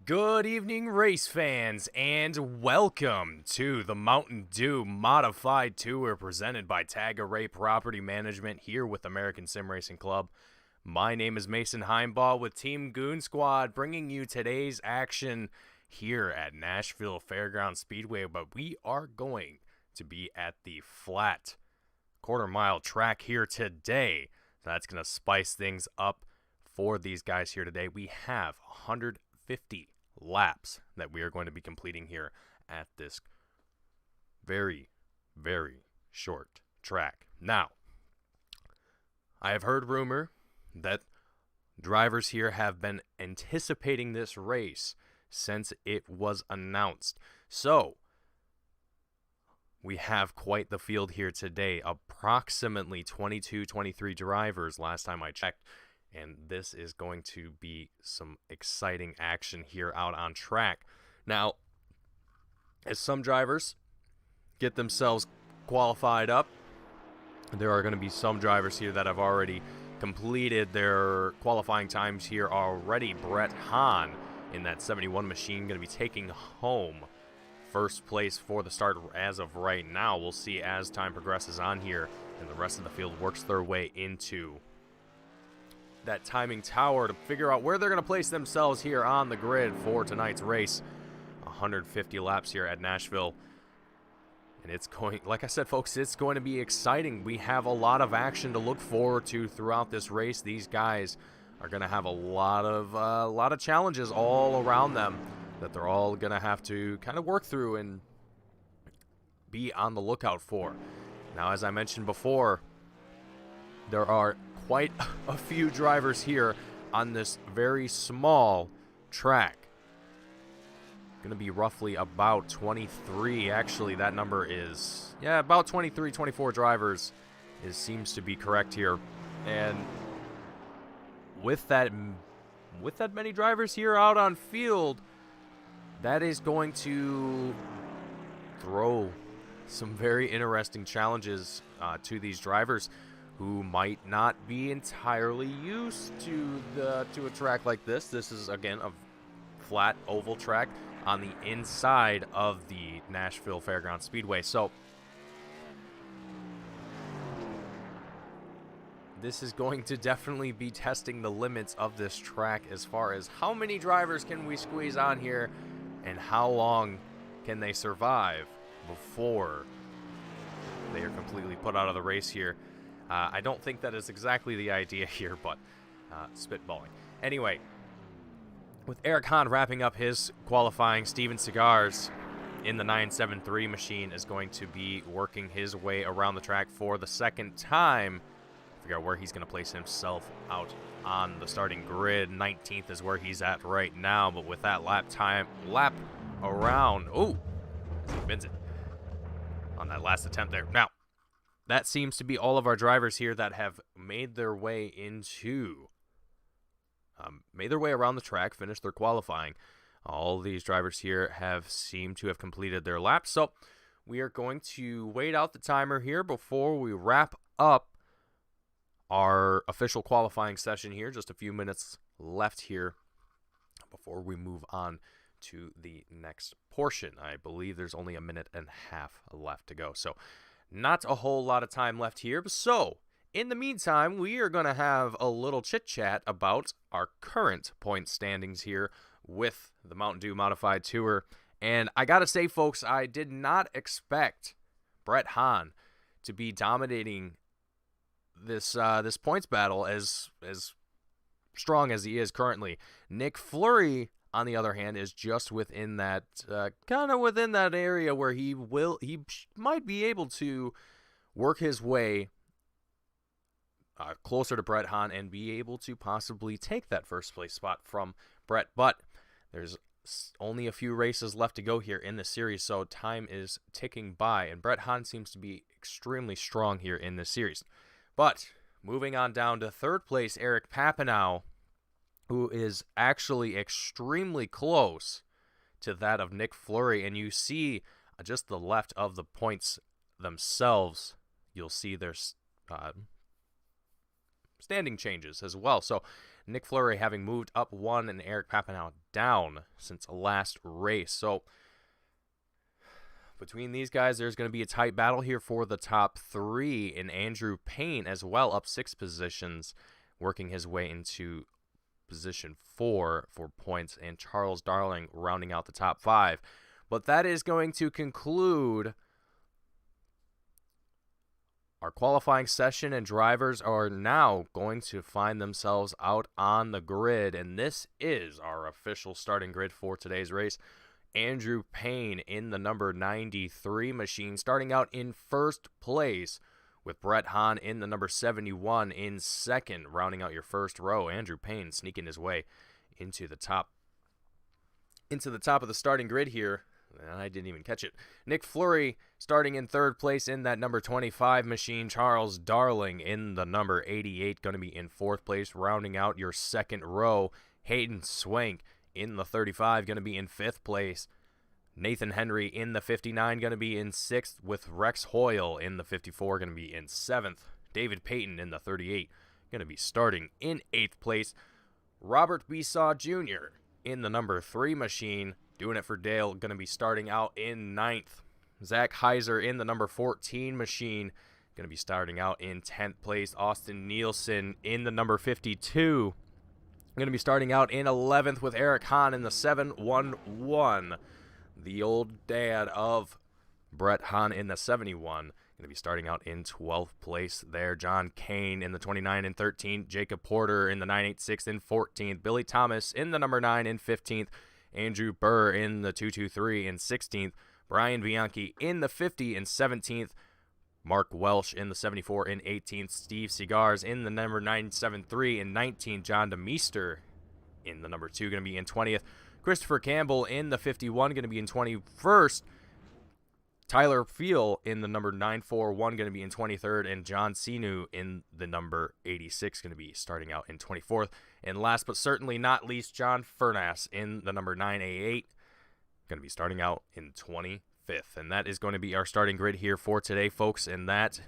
Good evening, race fans, and welcome to the Mtn Dew Modified Tour presented by Tagare Property Management here with American Sim Racing Club. My name is Mason Heimbaugh with Team Goon Squad, bringing you today's action here at Nashville Fairground Speedway, but we are going to be at the flat quarter-mile track here today. So that's going to spice things up for these guys here today. We have 150 laps that we are going to be completing here at this very, very short track. Now, I have heard rumor that drivers here have been anticipating this race since it was announced. So, we have quite the field here today, approximately 22, 23 drivers last time I checked. And this is going to be some exciting action here out on track. Now, as some drivers get themselves qualified up, there are going to be some drivers here that have already completed their qualifying times here already. Brett Hahn in that 71 machine going to be taking home first place for the start as of right now. We'll see as time progresses on here and the rest of the field works their way into that timing tower to figure out where they're going to place themselves here on the grid for tonight's race. 150 laps here at Nashville. And it's going, like I said, folks, it's going to be exciting. We have a lot of action to look forward to throughout this race. These guys are going to have a lot of challenges all around them that they're all going to have to kind of work through and be on the lookout for. Now, as I mentioned before, there are quite a few drivers here on this very small track. going to be roughly about 23. Actually, that number is, yeah, about 23, 24 drivers seems to be correct here. And with that many drivers here out on field, that is going to throw some very interesting challenges to these drivers who might not be entirely used to a track like this. This is, again, a flat oval track on the inside of the Nashville Fairgrounds Speedway. So this is going to definitely be testing the limits of this track as far as how many drivers can we squeeze on here and how long can they survive before they are completely put out of the race here. I don't think that is exactly the idea here, but spitballing. Anyway, with Eric Hahn wrapping up his qualifying, Steven Segar's in the 973 machine is going to be working his way around the track for the second time. Figure out where he's going to place himself out on the starting grid. 19th is where he's at right now, but with that lap around, oh, he wins it on that last attempt there. Now, that seems to be all of our drivers here that have made their way around the track, finished their qualifying. All these drivers here seemed to have completed their laps. So we are going to wait out the timer here before we wrap up our official qualifying session here. Just a few minutes left here before we move on to the next portion. I believe there's only a minute and a half left to go. So not a whole lot of time left here. So in the meantime, we are going to have a little chit-chat about our current point standings here with the Mtn Dew Modified Tour. And I got to say, folks, I did not expect Brett Hahn to be dominating this points battle as strong as he is currently. Nick Fleury, on the other hand, is just within that kind of within that area where he might be able to work his way closer to Brett Hahn and be able to possibly take that first place spot from Brett. But there's only a few races left to go here in the series, so time is ticking by, and Brett Hahn seems to be extremely strong here in this series. But moving on down to third place, Eric Papineau, who is actually extremely close to that of Nick Fleury. And you see just the left of the points themselves, you'll see there's standing changes as well. So Nick Fleury having moved up one and Eric Papineau down since last race. So between these guys, there's going to be a tight battle here for the top three, and Andrew Payne as well, up 6 positions, working his way into position 4 for points, and Charles Darling rounding out the top 5. But that is going to conclude our qualifying session, and drivers are now going to find themselves out on the grid, and this is our official starting grid for today's race. Andrew Payne in the number 93 machine, starting out in first place, with Brett Hahn in the number 71 in second, rounding out your first row. Andrew Payne sneaking his way into the top of the starting grid here. I didn't even catch it. Nick Fleury starting in third place in that number 25 machine. Charles Darling in the number 88, going to be in fourth place, rounding out your second row. Hayden Swank in the 35, going to be in fifth place. Nathan Henry in the 59, going to be in sixth, with Rex Hoyle in the 54, going to be in seventh. David Payton in the 38, going to be starting in eighth place. Robert Besaw Jr. in the number 3 machine, doing it for Dale, going to be starting out in ninth. Zach Heiser in the number 14 machine, going to be starting out in 10th place. Austin Nielsen in the number 52, going to be starting out in 11th, with Eric Hahn in the 711. The old dad of Brett Hahn in the 71, going to be starting out in 12th place there. John Kane in the 29 and 13th. Jacob Porter in the 986 and 14th. Billy Thomas in the number 9 and 15th. Andrew Burr in the 223 and 16th. Brian Bianchi in the 50 and 17th. Mark Welsh in the 74 and 18th. Steve Segars in the number 973 and 19th. John DeMeester in the number 2, going to be in 20th. Christopher Campbell in the 51 going to be in 21st. Tyler Feel in the number 941 going to be in 23rd, and John Sinu in the number 86 going to be starting out in 24th. And last but certainly not least, John Furnass in the number 988 going to be starting out in 25th. And that is going to be our starting grid here for today, folks. And that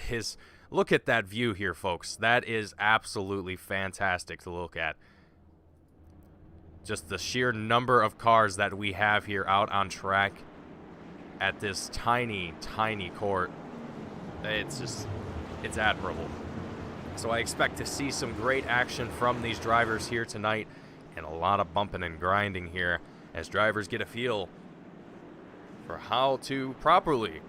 is, look at that view here, folks. That is absolutely fantastic to look at. Just the sheer number of cars that we have here out on track at this tiny, tiny court. It's admirable. So I expect to see some great action from these drivers here tonight, and a lot of bumping and grinding here as drivers get a feel for how to properly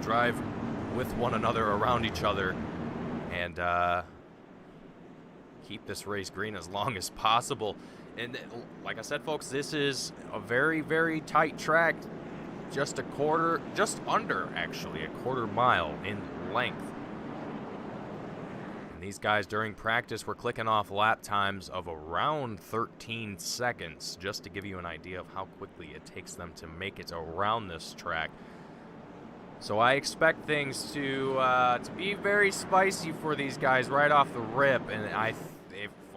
drive with one another around each other and keep this race green as long as possible. And like I said, folks, this is a very, very tight track, just under actually a quarter mile in length. And these guys during practice were clicking off lap times of around 13 seconds, just to give you an idea of how quickly it takes them to make it around this track. So I expect things to be very spicy for these guys right off the rip, and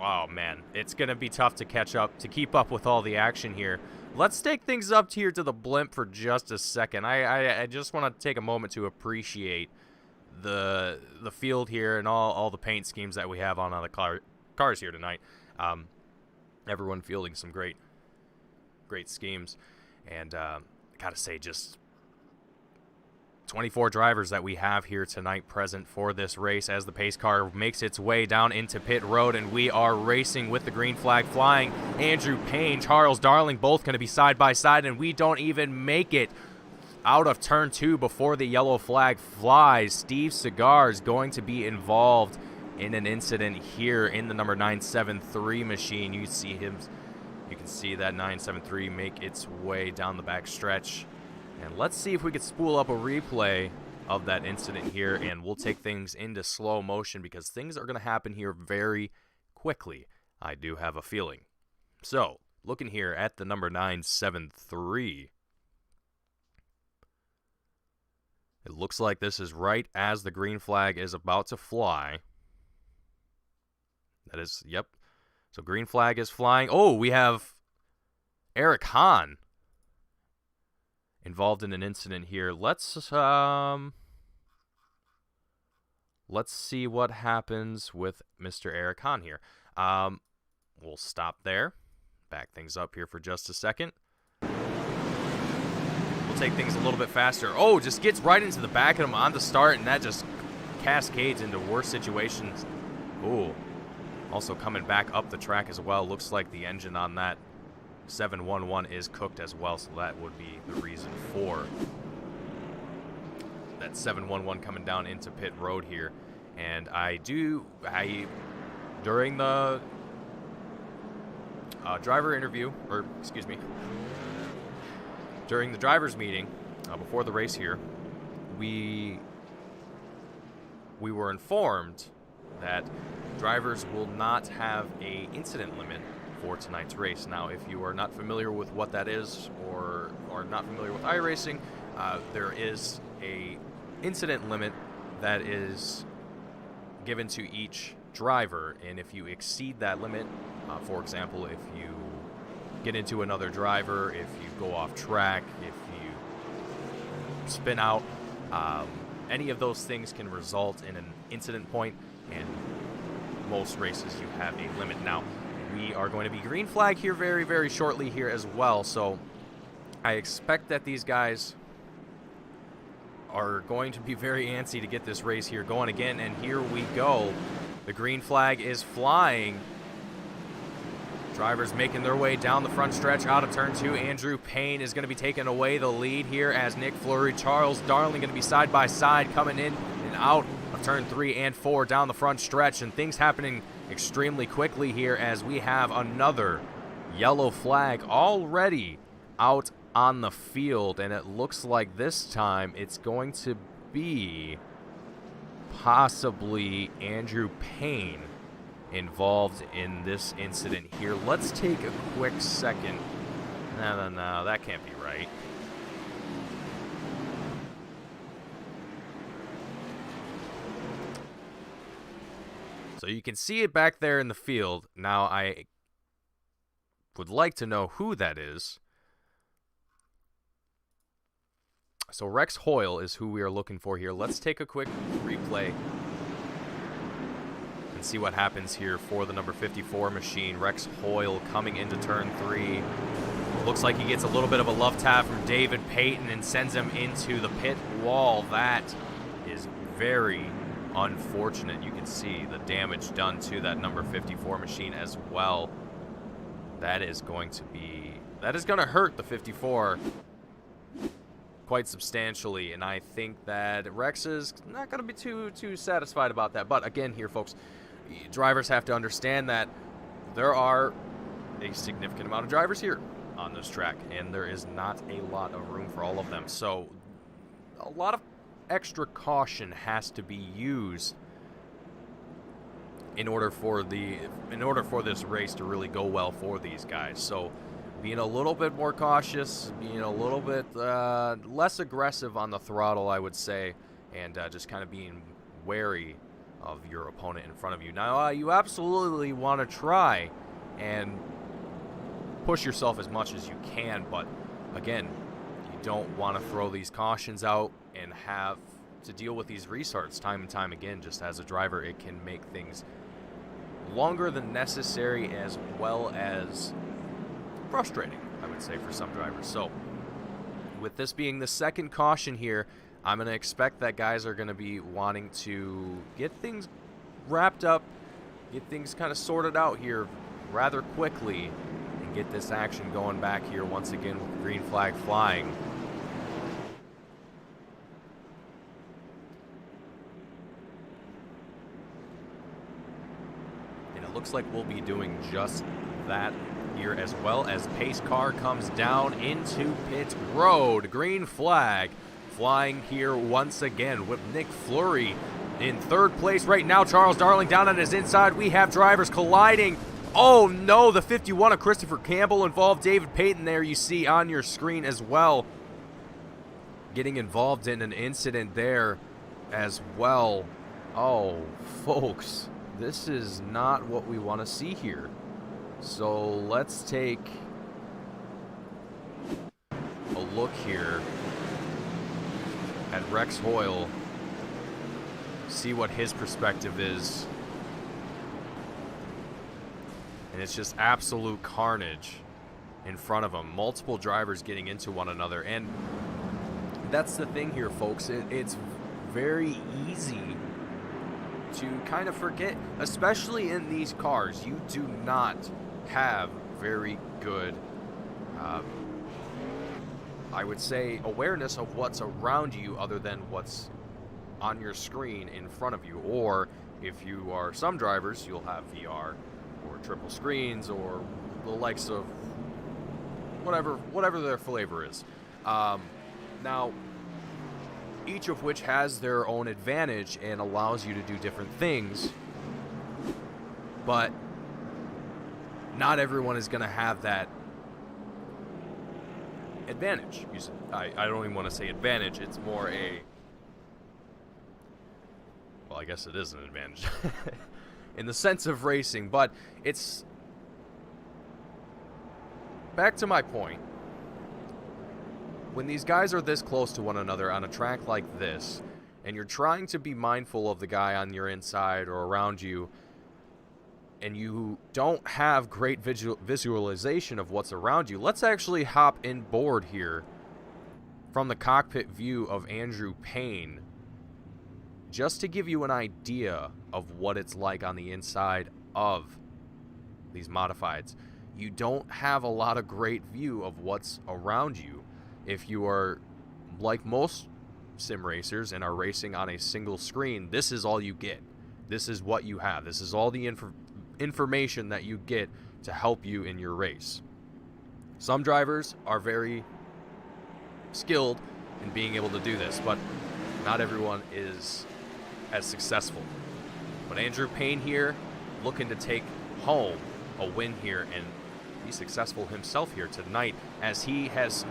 oh man, it's going to be tough to catch up, to keep up with all the action here. Let's take things up here to the blimp for just a second. I just want to take a moment to appreciate the field here and all the paint schemes that we have on the cars here tonight. Everyone fielding some great schemes, and I gotta say, just 24 drivers that we have here tonight present for this race as the pace car makes its way down into pit road, and we are racing with the green flag flying. Andrew Payne, Charles Darling, both going to be side by side, and we don't even make it out of turn 2 before the yellow flag flies. Steve Segar is going to be involved in an incident here in the number 973 machine. You can see that 973 make its way down the back stretch. And let's see if we could spool up a replay of that incident here, and we'll take things into slow motion because things are going to happen here very quickly, I do have a feeling. So, looking here at the number 973, it looks like this is right as the green flag is about to fly. That is, yep. So green flag is flying. Oh, we have Eric Hahn involved in an incident here. Let's see what happens with Mr. Eric Hahn here. We'll stop there. Back things up here for just a second. We'll take things a little bit faster. Oh, just gets right into the back of him on the start, and that just cascades into worse situations. Ooh. Also coming back up the track as well. Looks like the engine on that 711 is cooked as well, so that would be the reason for that 711 coming down into pit road here. And during the driver interview, or excuse me, during the driver's meeting before the race here, we were informed that drivers will not have a incident limit for tonight's race. Now, if you are not familiar with what that is, or not familiar with iRacing, there is a incident limit that is given to each driver, and if you exceed that limit, for example, if you get into another driver, if you go off track, if you spin out, any of those things can result in an incident point, and most races you have a limit. Now, we are going to be green flag here very, very shortly here as well, so I expect that these guys are going to be very antsy to get this race here going again, and here we go. The green flag is flying. Drivers making their way down the front stretch out of turn 2. Andrew Payne is going to be taking away the lead here as Nick Fleury, Charles Darling going to be side by side coming in and out of turn 3 and 4 down the front stretch, and things happening extremely quickly here as we have another yellow flag already out on the field, and it looks like this time it's going to be possibly Andrew Payne involved in this incident here. Let's take a quick second. No, that can't be right. So you can see it back there in the field. Now I would like to know who that is. So Rex Hoyle is who we are looking for here. Let's take a quick replay and see what happens here for the number 54 machine. Rex Hoyle coming into turn 3. Looks like he gets a little bit of a love tap from David Payton and sends him into the pit wall. That is very unfortunate. You can see the damage done to that number 54 machine as well. That is going to hurt the 54 quite substantially, and I think that Rex is not going to be too satisfied about that. But again here, folks, drivers have to understand that there are a significant amount of drivers here on this track, and there is not a lot of room for all of them. So a lot of extra caution has to be used in order for this race to really go well for these guys. So being a little bit more cautious, being a little bit less aggressive on the throttle, I would say, and just kind of being wary of your opponent in front of you. Now, you absolutely want to try and push yourself as much as you can, but again, you don't want to throw these cautions out and have to deal with these restarts time and time again. Just as a driver, it can make things longer than necessary, as well as frustrating, I would say, for some drivers. So with this being the second caution here, I'm going to expect that guys are going to be wanting to get things wrapped up, get things kind of sorted out here rather quickly, and get this action going back here once again with the green flag flying. And it looks like we'll be doing just that here, as well as pace car comes down into pit road. Green flag flying here once again with Nick Fleury in third place right now. Charles Darling down on his inside. We have drivers colliding. Oh no, the 51 of Christopher Campbell involved. David Payton there, you see on your screen as well, getting involved in an incident there as well. Oh folks, this is not what we want to see here. So let's take a look here at Rex Hoyle, see what his perspective is. And it's just absolute carnage in front of him. Multiple drivers getting into one another. And that's the thing here, folks. It's very easy to kind of forget, especially in these cars. You do not have very good, I would say, awareness of what's around you other than what's on your screen in front of you. Or if you are some drivers, you'll have VR or triple screens or the likes of whatever their flavor is. Now, each of which has their own advantage and allows you to do different things, but not everyone is going to have that advantage. I don't even want to say advantage. It's more a, well, I guess it is an advantage in the sense of racing, but it's back to my point. When these guys are this close to one another on a track like this, and you're trying to be mindful of the guy on your inside or around you, and you don't have great visualization of what's around you, let's actually hop in board here from the cockpit view of Andrew Payne, just to give you an idea of what it's like on the inside of these modifieds. You don't have a lot of great view of what's around you. If you are like most sim racers and are racing on a single screen, this is all you get. This is what you have. This is all the information that you get to help you in your race. Some drivers are very skilled in being able to do this, but not everyone is as successful. But Andrew Payne here, looking to take home a win here and be successful himself here tonight, as he has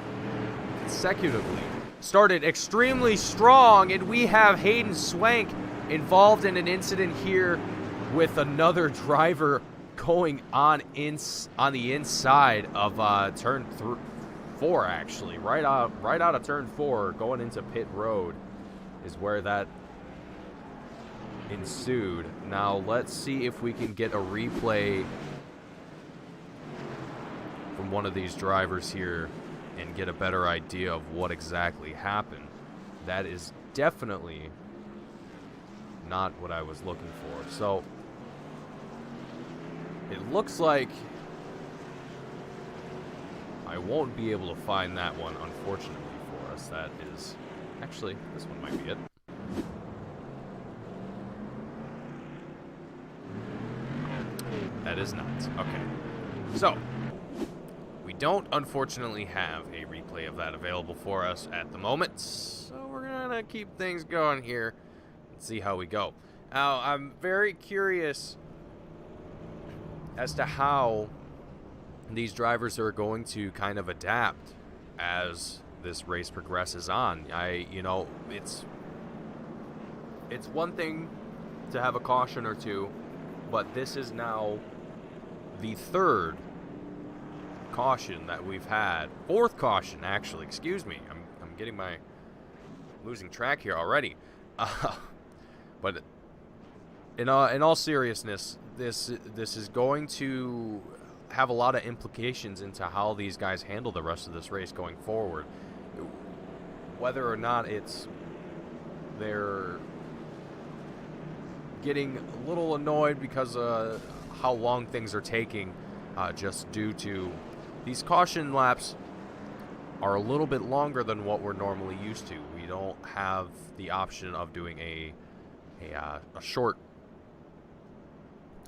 consecutively started extremely strong. And we have Hayden Swank involved in an incident here with another driver going on the inside of turn 4, actually, right out of turn 4, going into pit road is where that ensued. Now let's see if we can get a replay from one of these drivers here and get a better idea of what exactly happened. That is definitely not what I was looking for. So it looks like I won't be able to find that one, unfortunately for us. That is, actually, this one might be it. That is not. Okay. So, we don't, unfortunately, have a replay of that available for us at the moment. So, we're going to keep things going here and see how we go. Now, I'm very curious as to how these drivers are going to kind of adapt as this race progresses on. It's one thing to have a caution or two, but this is now the third caution that we've had. Fourth caution, actually. Excuse me. I'm getting losing track here already. But in all seriousness, this is going to have a lot of implications into how these guys handle the rest of this race going forward. Whether or not they're getting a little annoyed because of how long things are taking, just due to these caution laps are a little bit longer than what we're normally used to. We don't have the option of doing a short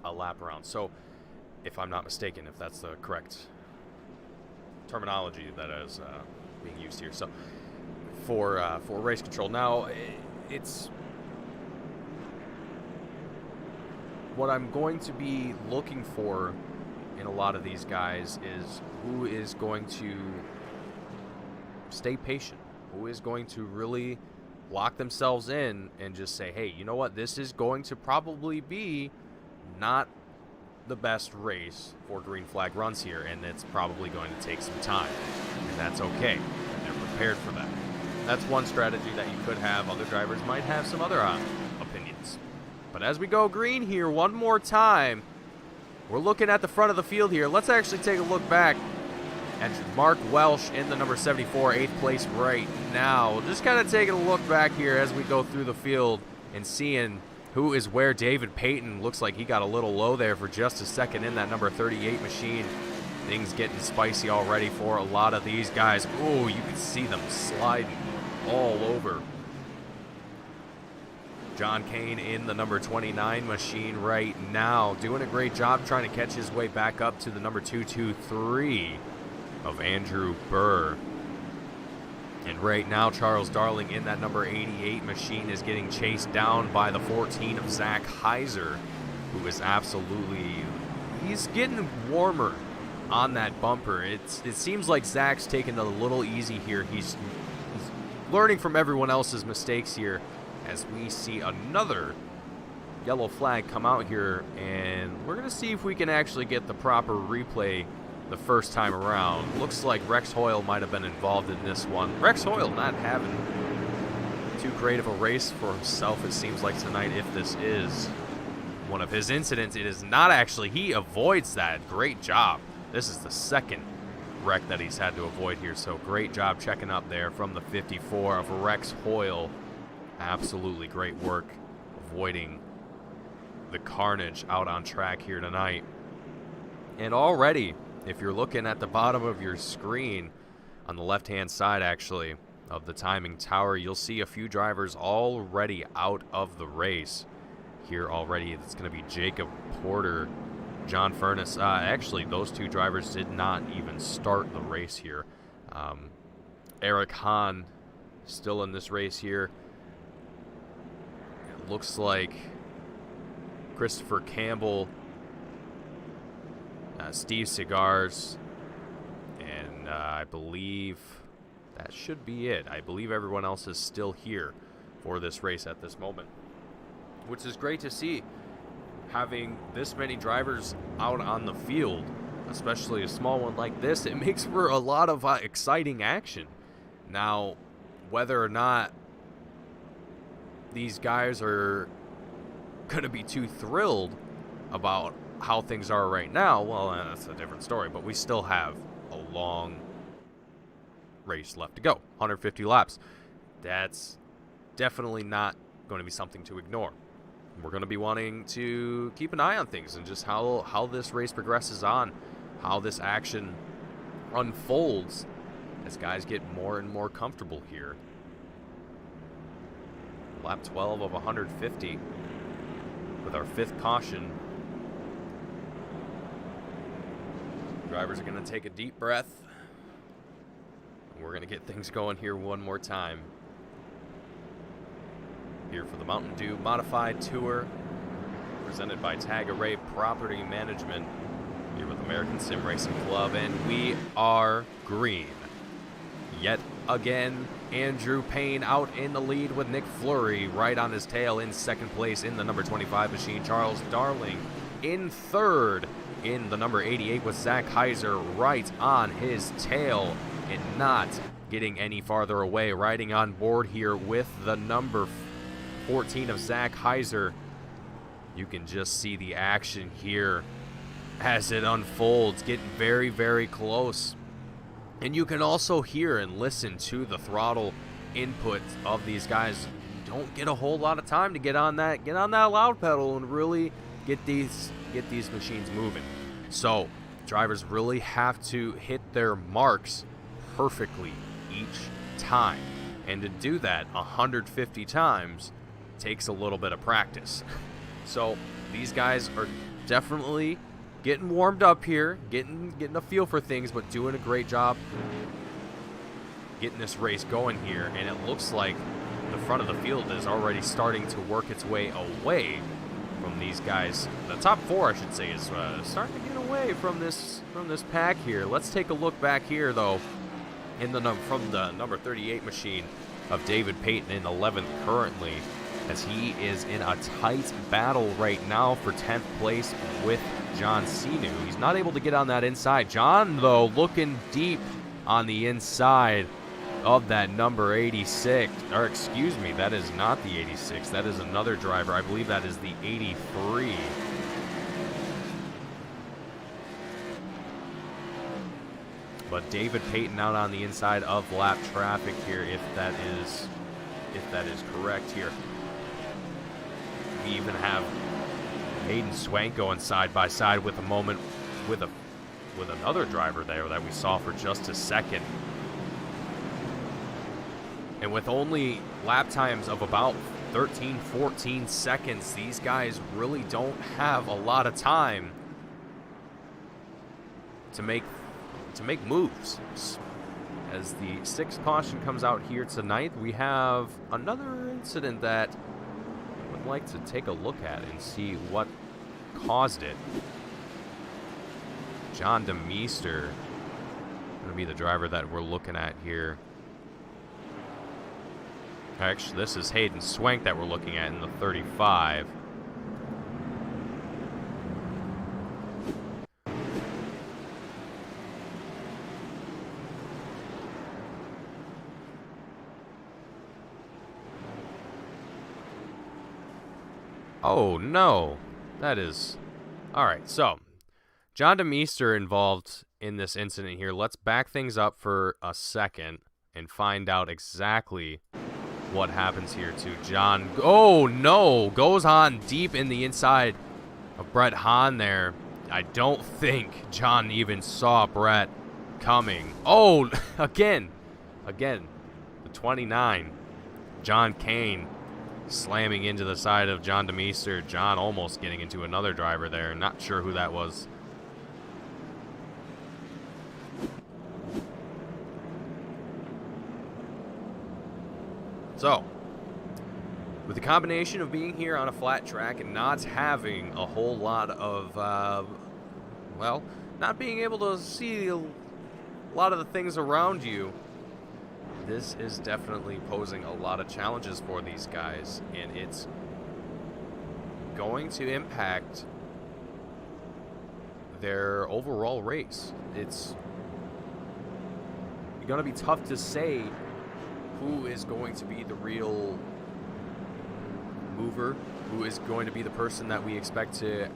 lap around. So, if I'm not mistaken, if that's the correct terminology that is being used here. So, for race control. Now, it's what I'm going to be looking for in a lot of these guys is who is going to stay patient, who is going to really lock themselves in and just say, hey, you know what, this is going to probably be not the best race for green flag runs here, and it's probably going to take some time, and that's okay, and they're prepared for that. That's one strategy that you could have. Other drivers might have some other opinions. But as we go green here one more time, we're looking at the front of the field here. Let's actually take a look back at Mark Welsh in the number 74, 8th place right now. Just kind of taking a look back here as we go through the field and seeing who is where. David Payton looks like he got a little low there for just a second in that number 38 machine. Things getting spicy already for a lot of these guys. Oh, you can see them sliding all over. John Kane in the number 29 machine right now, doing a great job trying to catch his way back up to the number 223 of Andrew Burr. And right now, Charles Darling in that number 88 machine is getting chased down by the 14 of Zach Heiser, who is he's getting warmer on that bumper. It seems like Zach's taking it a little easy here. He's learning from everyone else's mistakes here, as we see another yellow flag come out here, and we're going to see if we can actually get the proper replay the first time around. Looks like Rex Hoyle might have been involved in this one. Rex Hoyle not having too great of a race for himself, it seems like, tonight. If this is one of his incidents, it is not actually. He avoids that. Great job. This is the second wreck that he's had to avoid here, so great job checking up there from the 54 of Rex Hoyle. Absolutely great work avoiding the carnage out on track here tonight. And already, if you're looking at the bottom of your screen, on the left-hand side, actually, of the timing tower, you'll see a few drivers already out of the race here already. It's going to be Jacob Porter, John Furness. Actually, those two drivers did not even start the race here. Eric Hahn still in this race here. It looks like Christopher Campbell Steve Cigars, and I believe that should be it. I believe everyone else is still here for this race at this moment, which is great to see. Having this many drivers out on the field, especially a small one like this, it makes for a lot of exciting action. Now, whether or not these guys are going to be too thrilled about how things are right now, well, that's a different story, but we still have a long race left to go, 150 laps. That's definitely not going to be something to ignore. We're going to be wanting to keep an eye on things and just how this race progresses on, how this action unfolds as guys get more and more comfortable here. Lap 12 of 150 with our 5th caution. Drivers are going to take a deep breath. We're going to get things going here one more time. Here for the Mtn Dew Modified Tour, presented by Tagare Property Management, here with American Sim Racing Club, and we are green. Yet again, Andrew Payne out in the lead with Nick Fleury right on his tail in 2nd place in the number 25 machine. Charles Darling in 3rd in the number 88 with Zach Heiser right on his tail and not getting any farther away. Riding on board here with the number 14 of Zach Heiser. You can just see the action here as it unfolds, getting very, very close. And you can also hear and listen to the throttle input of these guys. You don't get a whole lot of time to get on that loud pedal and really get these machines moving. So drivers really have to hit their marks perfectly each time. And to do that 150 times takes a little bit of practice. So these guys are definitely getting warmed up here, getting a feel for things, but doing a great job getting this race going here. And it looks like the front of the field is already starting to work its way away from these guys. The top 4, I should say, is starting to get away from this pack here. Let's take a look back here, though, from the number 38 machine of David Payton in 11th currently, as he is in a tight battle right now for 10th place with John Sinu. He's not able to get on that inside. John, though, looking deep on the inside of that number 86. Or, excuse me, that is not the 86. That is another driver. I believe that is the 83. But David Payton out on the inside of lap traffic here, if that is correct here. We even have Hayden Swank going side by side with a moment with another driver there that we saw for just a second. And with only lap times of about 13, 14 seconds, these guys really don't have a lot of time to make moves. As the 6th caution comes out here tonight, we have another incident that I would like to take a look at and see what caused it. John DeMeester going to be the driver that we're looking at here. Actually, this is Hayden Swank that we're looking at in the 35. Oh, no. That is... All right, so John DeMeester involved in this incident here. Let's back things up for a second and find out exactly what happens here to John. Oh, no. Goes on deep in the inside of Brett Hahn there. I don't think John even saw Brett coming. Oh, again, the 29, John Kane, slamming into the side of John DeMeester. John almost getting into another driver there. Not sure who that was. So, with the combination of being here on a flat track and not having a whole lot of, well, not being able to see a lot of the things around you, this is definitely posing a lot of challenges for these guys, and it's going to impact their overall race. It's going to be tough to say who is going to be the real mover, who is going to be the person that we expect to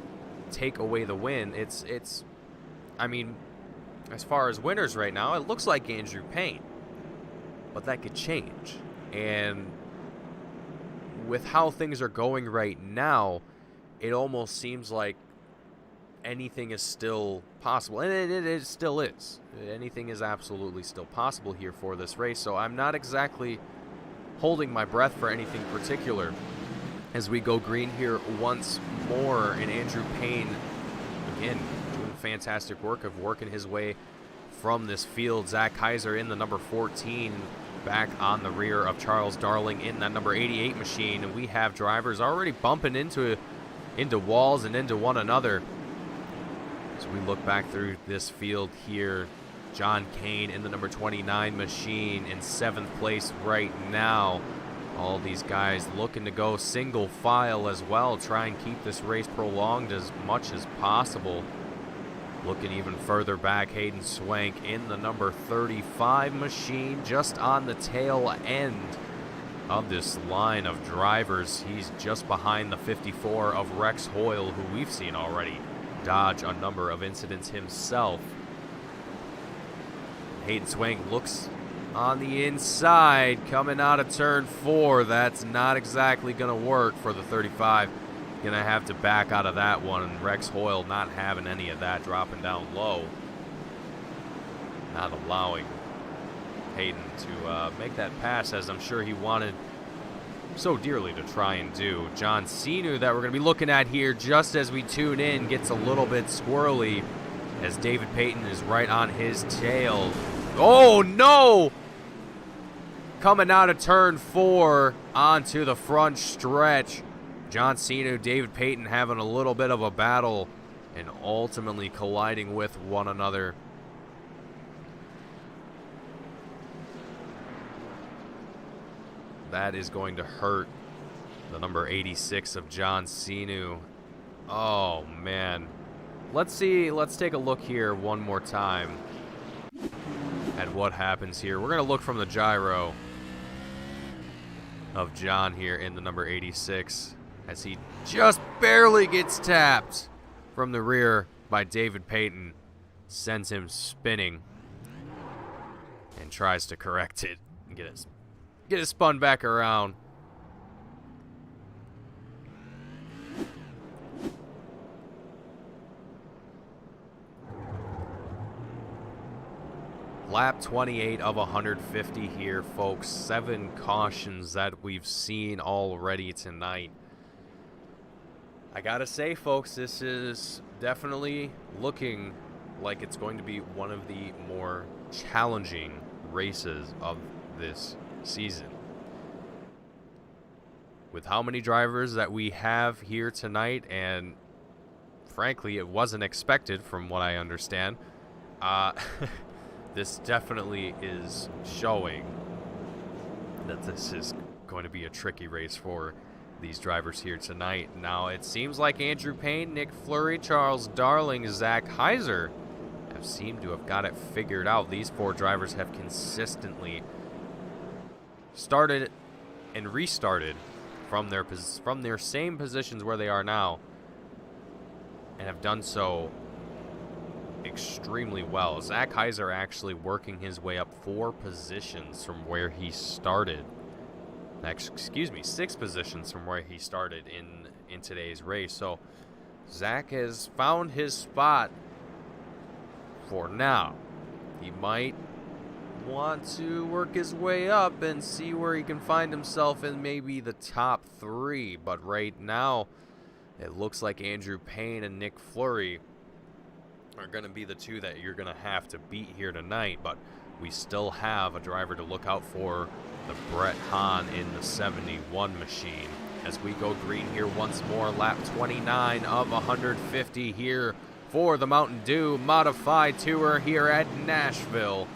take away the win. I mean, as far as winners right now, it looks like Andrew Payne, but that could change. And with how things are going right now, it almost seems like anything is still possible, and it still is. Anything is absolutely still possible here for this race, so I'm not exactly holding my breath for anything particular as we go green here once more. And Andrew Payne, again, doing fantastic work of working his way from this field. Zach Kaiser in the number 14, back on the rear of Charles Darling in that number 88 machine, and we have drivers already bumping into walls and into one another. As we look back through this field here, John Kane in the number 29 machine in 7th place right now. All these guys looking to go single file as well, try and keep this race prolonged as much as possible. Looking even further back, Hayden Swank in the number 35 machine, just on the tail end of this line of drivers. He's just behind the 54 of Rex Hoyle, who we've seen already dodge a number of incidents himself. Hayden Swank looks on the inside coming out of turn 4. That's not exactly going to work for the 35. Going to have to back out of that one, and Rex Hoyle not having any of that, dropping down low, not allowing Hayden to make that pass, as I'm sure he wanted so dearly to try and do. John Cena, that we're going to be looking at here just as we tune in, gets a little bit squirrely as David Payton is right on his tail. Oh no! Coming out of turn 4 onto the front stretch. John Cena, David Payton having a little bit of a battle and ultimately colliding with one another. That is going to hurt the number 86 of John Cena. Oh, man. Let's take a look here one more time at what happens here. We're going to look from the gyro of John here in the number 86 as he just barely gets tapped from the rear by David Payton. Sends him spinning and tries to correct it and get it spun back around. Lap 28 of 150 here, folks. 7 cautions that we've seen already tonight. I gotta say, folks, this is definitely looking like it's going to be one of the more challenging races of this season. With how many drivers that we have here tonight, and frankly, it wasn't expected from what I understand, this definitely is showing that this is going to be a tricky race for these drivers here tonight. Now, it seems like Andrew Payne, Nick Fleury, Charles Darling, Zach Heiser have seemed to have got it figured out. These 4 drivers have consistently started and restarted from their same positions where they are now, and have done so extremely well. Zach Heiser actually working his way up 4 positions from where he started. Excuse me, 6 positions from where he started in today's race. So Zach has found his spot for now. He might want to work his way up and see where he can find himself in maybe the top 3, but right now it looks like Andrew Payne and Nick Fleury are going to be the 2 that you're going to have to beat here tonight. But we still have a driver to look out for, the Brett Hahn in the 71 machine. As we go green here once more, lap 29 of 150 here for the Mtn Dew Modified Tour here at Nashville.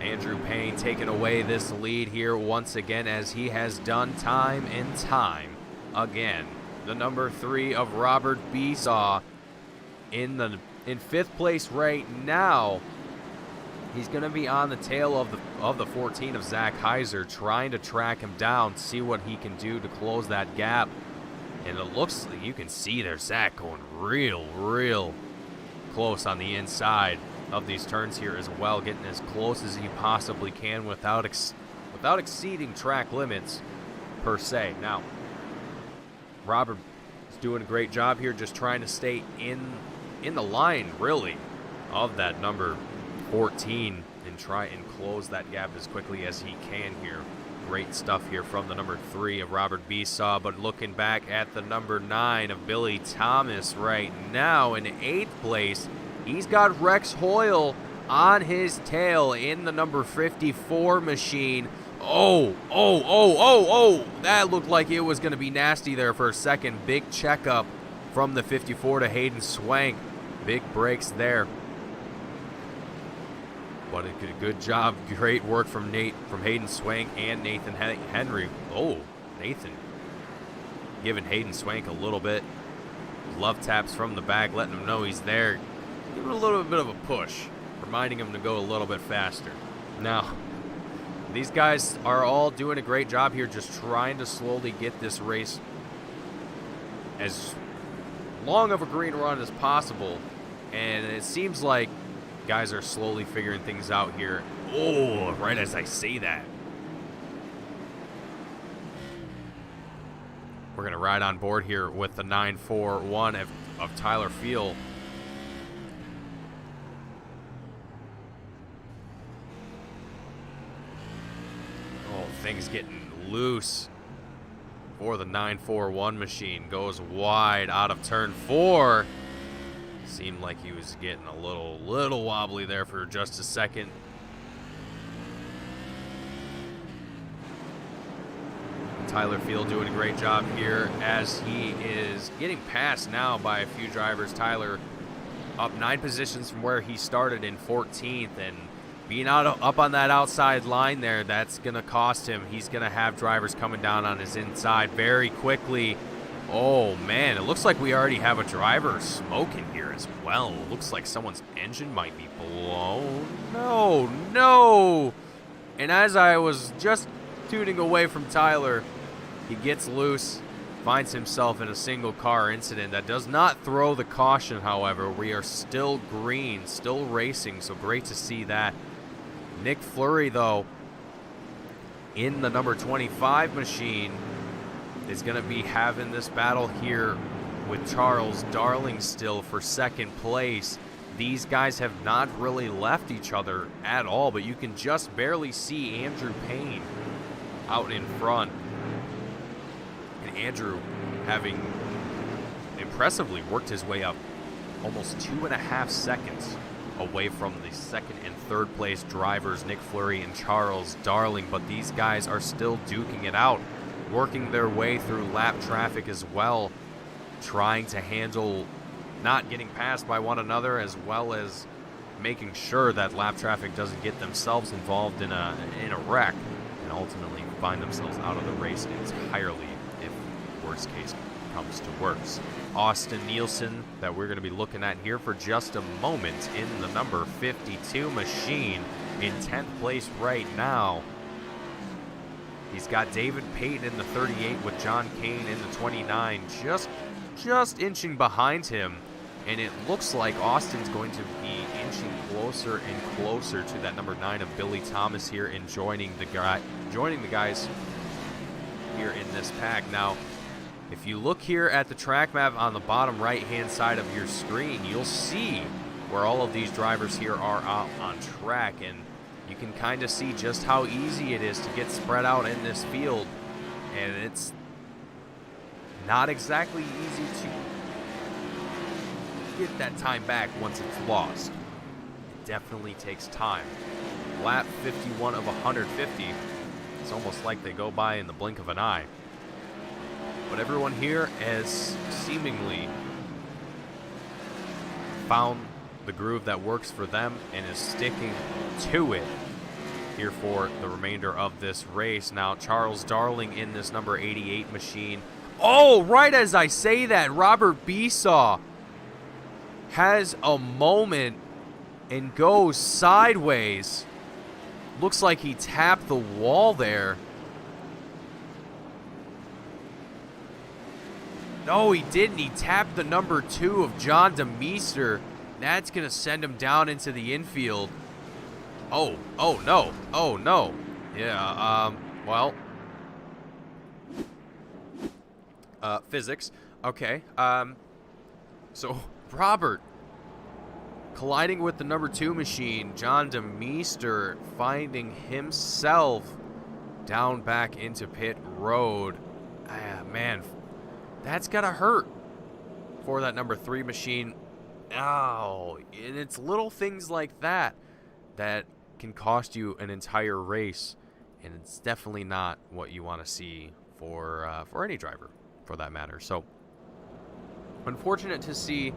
Andrew Payne taking away this lead here once again, as he has done time and time again. The number 3 of Robert Besaw in 5th place right now. He's going to be on the tail of the 14 of Zach Heiser, trying to track him down, see what he can do to close that gap. And it looks like you can see there Zach going real close on the inside of these turns here as well, getting as close as he possibly can without exceeding track limits per se. Now, Robert is doing a great job here, just trying to stay in the line really of that number 14 and try and close that gap as quickly as he can here. Great stuff here from the number 3 of Robert Besaw, but looking back at the number 9 of Billy Thomas right now in 8th place, he's got Rex Hoyle on his tail in the number 54 machine. Oh, that looked like it was going to be nasty there for a second. Big checkup from the 54 to Hayden Swank. Big breaks there. But a good job, great work from Hayden Swank and Nathan Henry. Oh, Nathan giving Hayden Swank a little bit. Love taps from the back, letting him know he's there. Giving a little bit of a push, reminding him to go a little bit faster. Now, these guys are all doing a great job here, just trying to slowly get this race as long of a green run as possible. And it seems like guys are slowly figuring things out here. Oh, right as I say that. We're going to ride on board here with the 941 of Tyler Field. Oh, things getting loose for the 941 machine. Goes wide out of turn 4. Seemed like he was getting a little wobbly there for just a second. Tyler Field doing a great job here as he is getting passed now by a few drivers. Tyler up 9 positions from where he started in 14th, and being up on that outside line there, that's going to cost him. He's going to have drivers coming down on his inside very quickly. Oh, man, it looks like we already have a driver smoking here as well. It looks like someone's engine might be blown. No. And as I was just tuning away from Tyler, he gets loose, finds himself in a single car incident. That does not throw the caution, however. We are still green, still racing, so great to see that. Nick Fleury, though, in the number 25 machine, is going to be having this battle here with Charles Darling still for 2nd place. These guys have not really left each other at all, but you can just barely see Andrew Payne out in front. And Andrew, having impressively worked his way up almost 2.5 seconds away from the 2nd and 3rd place drivers, Nick Fleury and Charles Darling, but these guys are still duking it out, working their way through lap traffic as well, trying to handle not getting passed by one another, as well as making sure that lap traffic doesn't get themselves involved in a wreck and ultimately find themselves out of the race entirely if worst case comes to worse. Austin Nielsen, that we're going to be looking at here for just a moment, in the number 52 machine in 10th place right now. He's got David Payton in the 38 with John Kane in the 29, just inching behind him. And it looks like Austin's going to be inching closer and closer to that number 9 of Billy Thomas here and joining the guys here in this pack. Now, if you look here at the track map on the bottom right-hand side of your screen, you'll see where all of these drivers here are out on track, and you can kind of see just how easy it is to get spread out in this field, and it's not exactly easy to get that time back once it's lost. It definitely takes time. Lap 51 of 150, it's almost like they go by in the blink of an eye. But everyone here has seemingly found the groove that works for them and is sticking to it here for the remainder of this race. Now, Charles Darling in this number 88 machine. Oh, right as I say that, Robert Besaw has a moment and goes sideways. Looks like he tapped the wall there. No, he didn't. He tapped the number 2 of John DeMeester. That's going to send him down into the infield. Oh no. Yeah, well. Physics. Okay. So, Robert colliding with the number 2 machine. John DeMeester finding himself down back into pit road. Man, that's gotta hurt for that number 3 machine. Oh, and it's little things like that that can cost you an entire race, and it's definitely not what you want to see for any driver, for that matter. So, unfortunate to see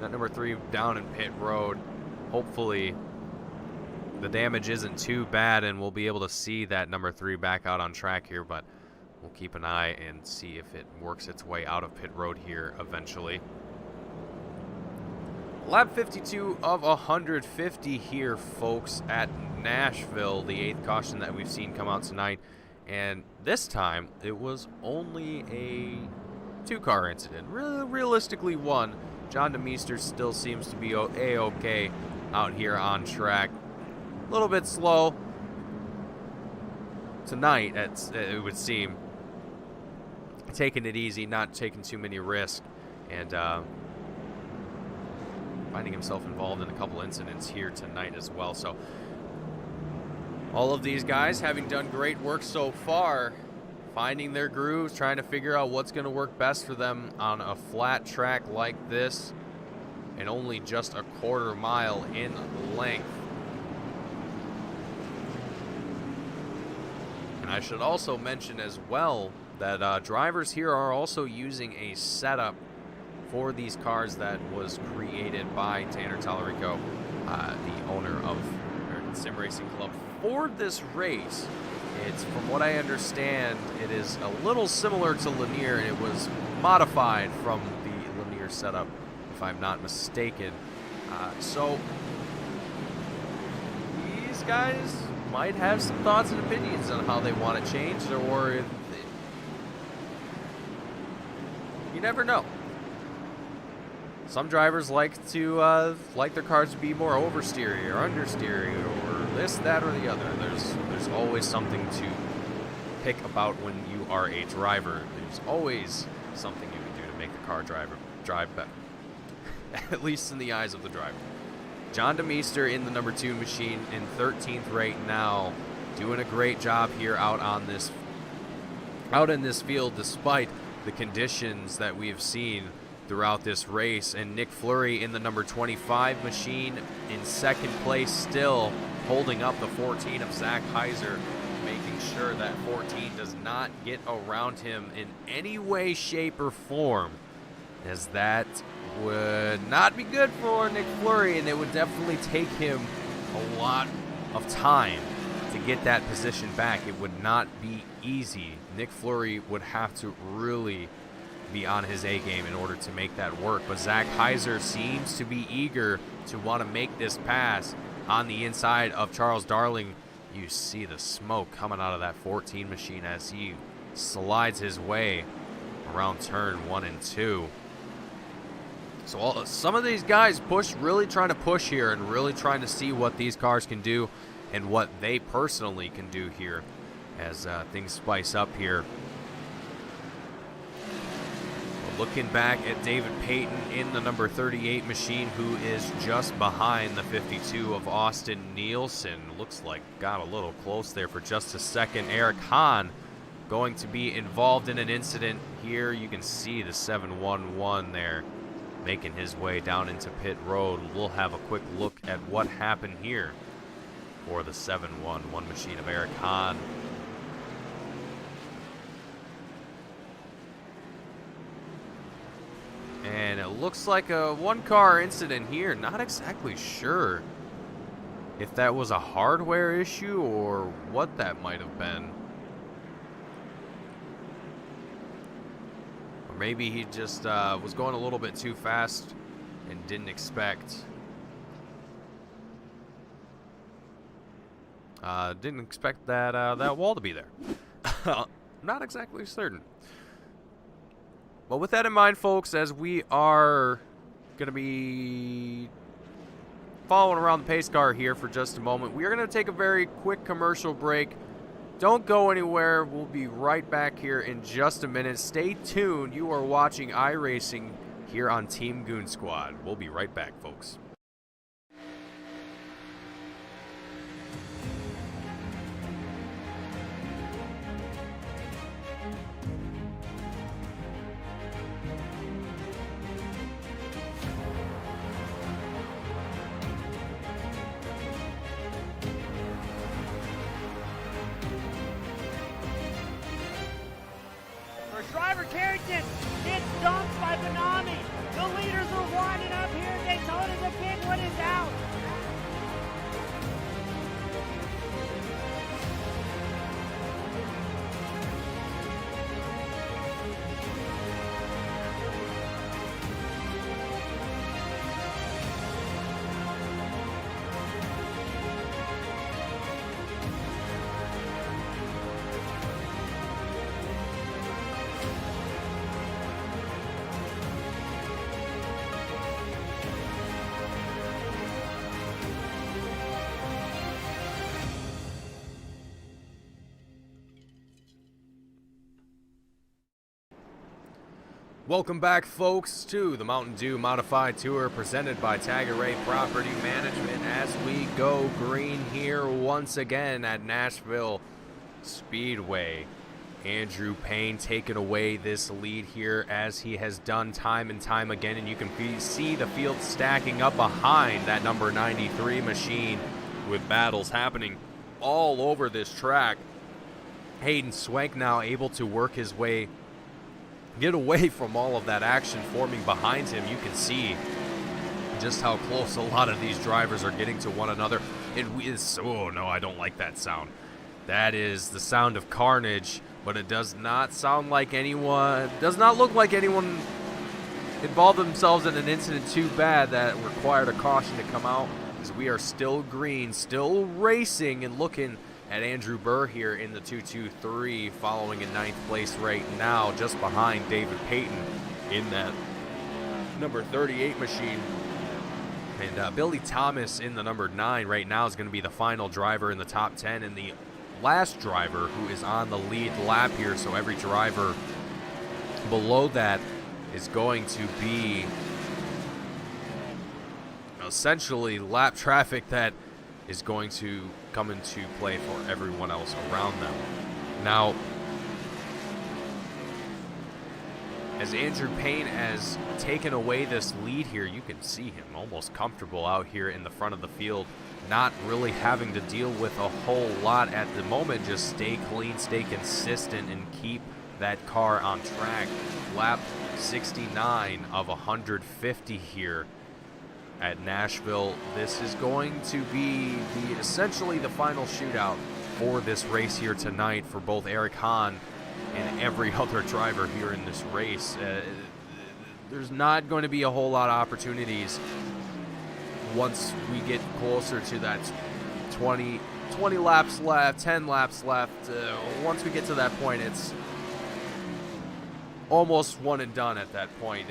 that number 3 down in pit road. Hopefully, the damage isn't too bad, and we'll be able to see that number 3 back out on track here, but we'll keep an eye and see if it works its way out of pit road here eventually. Lap 52 of 150 here, folks, at Nashville, the 8th caution that we've seen come out tonight. And this time, it was only a 2-car incident. Realistically, one. John DeMeester still seems to be A-okay out here on track. A little bit slow tonight, it would seem. Taking it easy, not taking too many risks, and finding himself involved in a couple incidents here tonight as well. So all of these guys having done great work so far, finding their grooves, trying to figure out what's going to work best for them on a flat track like this, and only just a quarter mile in length. And I should also mention as well that drivers here are also using a setup for these cars that was created by Tanner Tallarico, the owner of American Sim Racing Club, for this race. It's, from what I understand, it is a little similar to Linear, and it was modified from the Linear setup, if I'm not mistaken. So these guys might have some thoughts and opinions on how they want to change, or you never know. Some drivers like to like their cars to be more oversteery or understeery or this, that, or the other. There's always something to pick about when you are a driver. There's always something you can do to make the car drive better, at least in the eyes of the driver. John DeMeester in the number 2 machine in 13th right now, doing a great job here out in this field despite the conditions that we have seen throughout this race. And Nick Fleury in the number 25 machine in second place, still holding up the 14 of Zach Heiser, making sure that 14 does not get around him in any way, shape, or form, as that would not be good for Nick Fleury, and it would definitely take him a lot of time to get that position back. It would not be easy. Nick Fleury would have to really be on his A game in order to make that work, but Zach Heiser seems to be eager to want to make this pass on the inside of Charles Darling. You see the smoke coming out of that 14 machine as he slides his way around turn 1 and 2. So some of these guys really trying to push here and really trying to see what these cars can do and what they personally can do here as things spice up here. Looking back at David Payton in the number 38 machine, who is just behind the 52 of Austin Nielsen. Looks like got a little close there for just a second. Eric Hahn going to be involved in an incident here. You can see the 711 there making his way down into pit road. We'll have a quick look at what happened here for the 711 machine of Eric Hahn. And it looks like a one-car incident here. Not exactly sure if that was a hardware issue or what that might have been. Or maybe he just was going a little bit too fast and didn't expect. Didn't expect that that wall to be there. Not exactly certain. Well, with that in mind, folks, as we are going to be following around the pace car here for just a moment, we are going to take a very quick commercial break. Don't go anywhere. We'll be right back here in just a minute. Stay tuned. You are watching iRacing here on Team Goon Squad. We'll be right back, folks. Driver Carrington gets dumped by Benami. The leaders are winding up here. Daytona, the big one is out. Welcome back, folks, to the Mtn Dew Modified Tour presented by Tagare Property Management as we go green here once again at Nashville Speedway. Andrew Payne taking away this lead here as he has done time and time again, and you can see the field stacking up behind that number 93 machine with battles happening all over this track. Hayden Swank now able to work his way, get away from all of that action forming behind him. You can see just how close a lot of these drivers are getting to one another. Oh no, I don't like that sound. That is the sound of carnage, but it does not sound like anyone, does not look like anyone involved themselves in an incident too bad that required a caution to come out, as we are still green, still racing and looking at Andrew Burr here in the 2-2-3, following in 9th place right now, just behind David Payton in that number 38 machine. And Billy Thomas in the number 9 right now is going to be the final driver in the top 10, and the last driver who is on the lead lap here. So every driver below that is going to be essentially lap traffic that is going to come into play for everyone else around them. Now, as Andrew Payne has taken away this lead here, you can see him almost comfortable out here in the front of the field, not really having to deal with a whole lot at the moment. Just stay clean, stay consistent, and keep that car on track. Lap 69 of 150 here at Nashville. This is going to be essentially the final shootout for this race here tonight for both Eric Hahn and every other driver here in this race. There's not going to be a whole lot of opportunities once we get closer to that 20 laps left, 10 laps left. Once we get to that point, it's almost one and done at that point.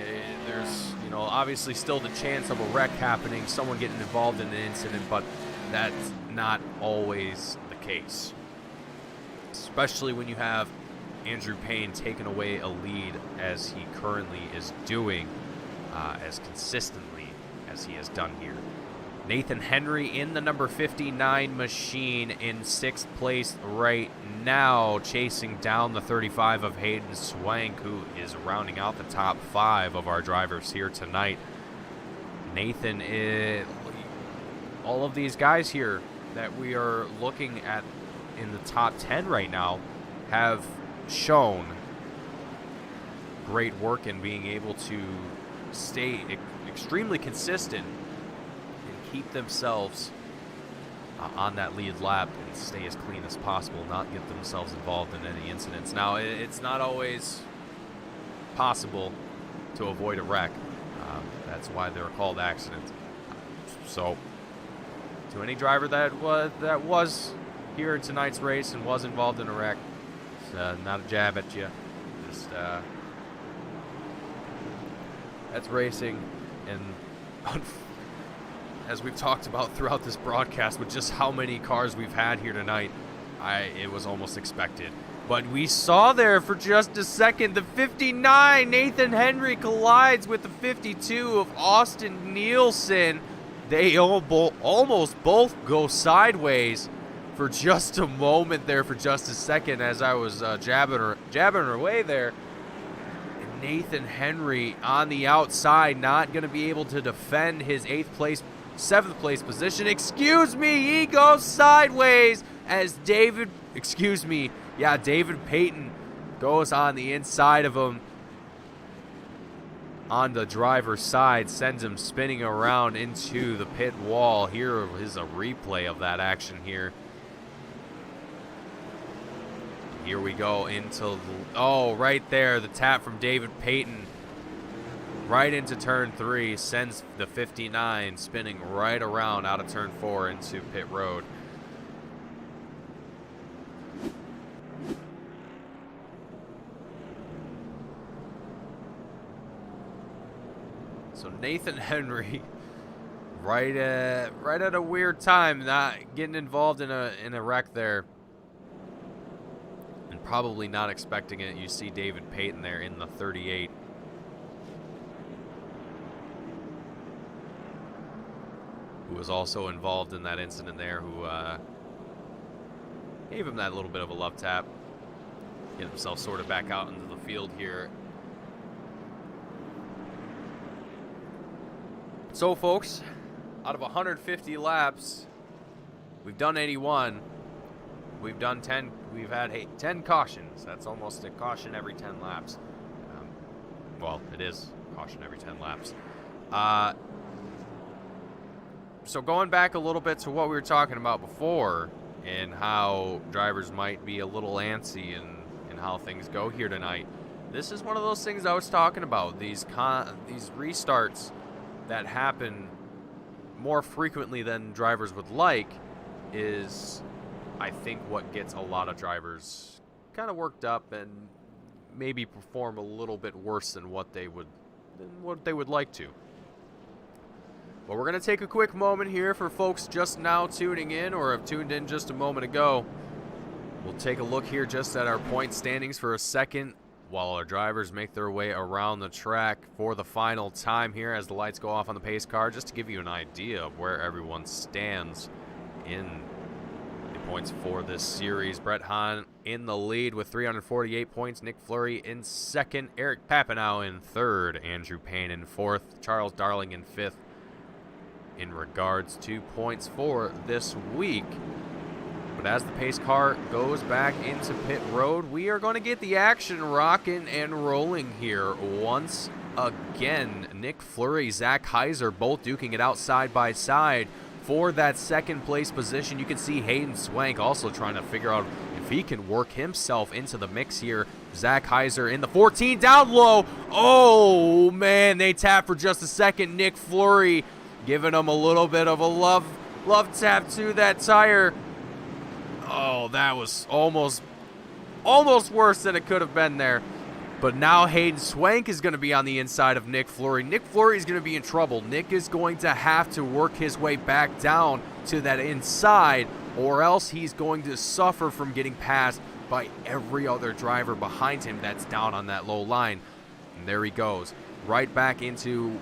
There's, obviously still the chance of a wreck happening, someone getting involved in an incident, but that's not always the case. Especially when you have Andrew Payne taking away a lead as he currently is doing, as consistently as he has done here. Nathan Henry in the number 59 machine in 6th place right now, chasing down the 35 of Hayden Swank, who is rounding out the top 5 of our drivers here tonight. Nathan is, all of these guys here that we are looking at in the top 10 right now have shown great work in being able to stay extremely consistent and keep themselves on that lead lap and stay as clean as possible, not get themselves involved in any incidents. Now, it's not always possible to avoid a wreck. That's why they're called accidents. So, to any driver that was here in tonight's race and was involved in a wreck, it's not a jab at you. Just that's racing, and as we've talked about throughout this broadcast, with just how many cars we've had here tonight, it was almost expected. But we saw there for just a second, the 59, Nathan Henry collides with the 52 of Austin Nielsen. They almost both go sideways for just a moment there, for just a second, as I was jabbing her away there. And Nathan Henry on the outside, not going to be able to defend his 7th place position. Excuse me, he goes sideways as David Payton goes on the inside of him on the driver's side, sends him spinning around into the pit wall. Here is a replay of that action here. Here we go into, right there, the tap from David Payton right into turn 3, sends the 59 spinning right around out of turn 4 into pit road. So Nathan Henry, right at a weird time, not getting involved in a wreck there, and probably not expecting it. You see David Payton there in the 38. Who was also involved in that incident there, who gave him that little bit of a love tap. Get himself sorted back out into the field here. So, folks, out of 150 laps, we've done 81. We've done 10. We've had 10 cautions. That's almost a caution every 10 laps. Well, it is caution every 10 laps. So going back a little bit to what we were talking about before, and how drivers might be a little antsy and how things go here tonight. This is one of those things I was talking about. These restarts that happen more frequently than drivers would like is, I think, what gets a lot of drivers kind of worked up and maybe perform a little bit worse than what they would like to. But we're going to take a quick moment here for folks just now tuning in or have tuned in just a moment ago. We'll take a look here just at our point standings for a second while our drivers make their way around the track for the final time here as the lights go off on the pace car, just to give you an idea of where everyone stands in the points for this series. Brett Hahn in the lead with 348 points. Nick Fleury in second. Eric Papineau in third. Andrew Payne in fourth. Charles Darling in fifth. In regards to points for this week. But as the pace car goes back into pit road, we are going to get the action rocking and rolling here once again. Nick Fleury, Zach Heiser both duking it out side by side for that second place position. You can see Hayden Swank also trying to figure out if he can work himself into the mix here. Zach Heiser in the 14 down low. Oh man, they tap for just a second. Nick Fleury giving him a little bit of a love tap to that tire. Oh, that was almost worse than it could have been there. But now Hayden Swank is going to be on the inside of Nick Fleury. Nick Fleury is going to be in trouble. Nick is going to have to work his way back down to that inside, or else he's going to suffer from getting passed by every other driver behind him that's down on that low line. And there he goes, right back into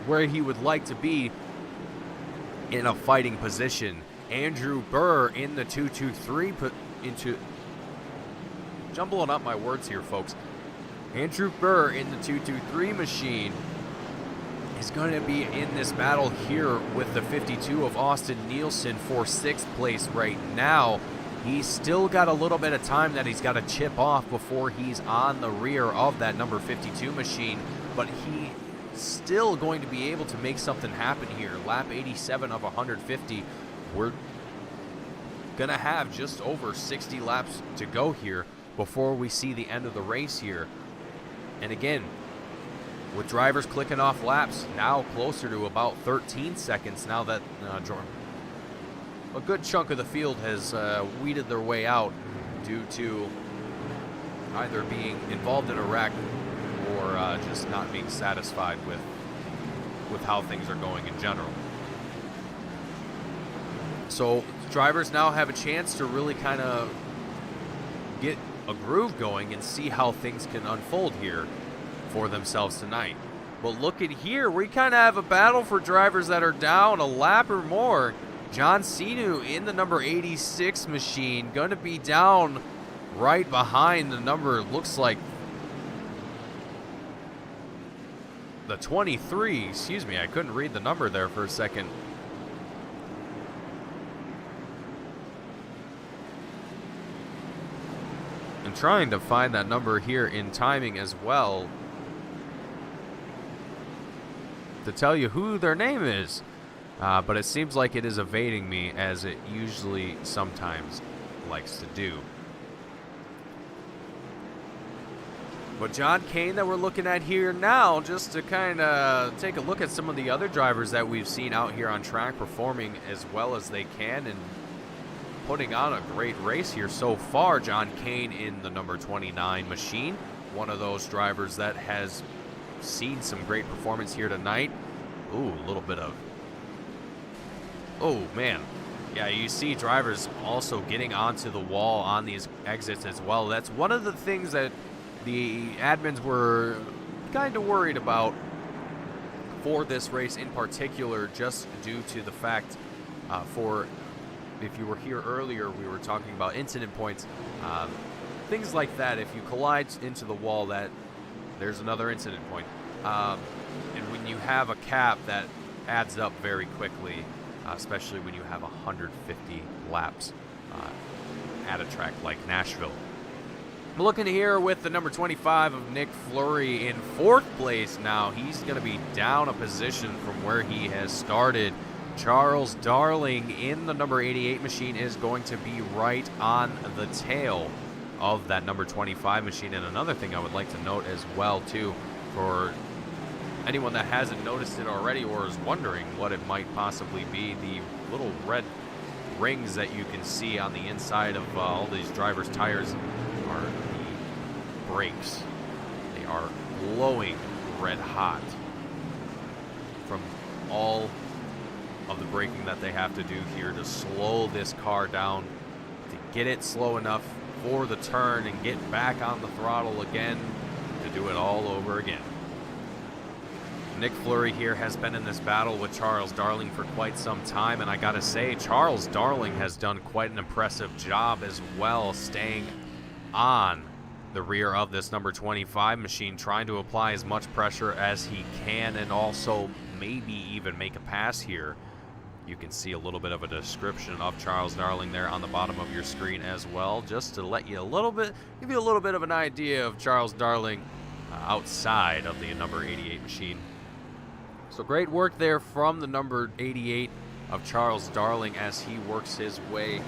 where he would like to be in a fighting position. Andrew Burr in the 223 jumbling up my words here, folks. Andrew Burr in the 223 machine is going to be in this battle here with the 52 of Austin Nielsen for 6th place right now. He's still got a little bit of time that he's got to chip off before he's on the rear of that number 52 machine, but he still going to be able to make something happen here. Lap 87 of 150. We're going to have just over 60 laps to go here before we see the end of the race here. And again, with drivers clicking off laps, now closer to about 13 seconds now that a good chunk of the field has weeded their way out due to either being involved in a wreck or just not being satisfied with how things are going in general. So drivers now have a chance to really kind of get a groove going and see how things can unfold here for themselves tonight. But look at here, we kind of have a battle for drivers that are down a lap or more. John Sinu in the number 86 machine, going to be down right behind the number, looks like the 23, excuse me, I couldn't read the number there for a second. I'm trying to find that number here in timing as well to tell you who their name is, but it seems like it is evading me, as it usually sometimes likes to do. But John Kane that we're looking at here now, just to kind of take a look at some of the other drivers that we've seen out here on track performing as well as they can and putting on a great race here so far. John Kane in the number 29 machine, one of those drivers that has seen some great performance here tonight. Ooh, a little bit of, oh man, yeah, you see drivers also getting onto the wall on these exits as well. That's one of the things that the admins were kind of worried about for this race in particular, just due to the fact if you were here earlier, we were talking about incident points, things like that. If you collide into the wall, that there's another incident point. And when you have a cap, that adds up very quickly, especially when you have 150 laps at a track like Nashville. I'm looking here with the number 25 of Nick Fleury in 4th place now. He's going to be down a position from where he has started. Charles Darling in the number 88 machine is going to be right on the tail of that number 25 machine. And another thing I would like to note as well, too, for anyone that hasn't noticed it already or is wondering what it might possibly be, the little red rings that you can see on the inside of all these drivers' tires are the brakes. They are glowing red hot from all of the braking that they have to do here to slow this car down, to get it slow enough for the turn and get back on the throttle again to do it all over again. Nick Fleury here has been in this battle with Charles Darling for quite some time, and I gotta say, Charles Darling has done quite an impressive job as well, staying on the rear of this number 25 machine, trying to apply as much pressure as he can and also maybe even make a pass here. You can see a little bit of a description of Charles Darling there on the bottom of your screen as well, just to let you give you a little bit of an idea of Charles Darling outside of the number 88 machine. So great work there from the number 88 of Charles Darling as he works his way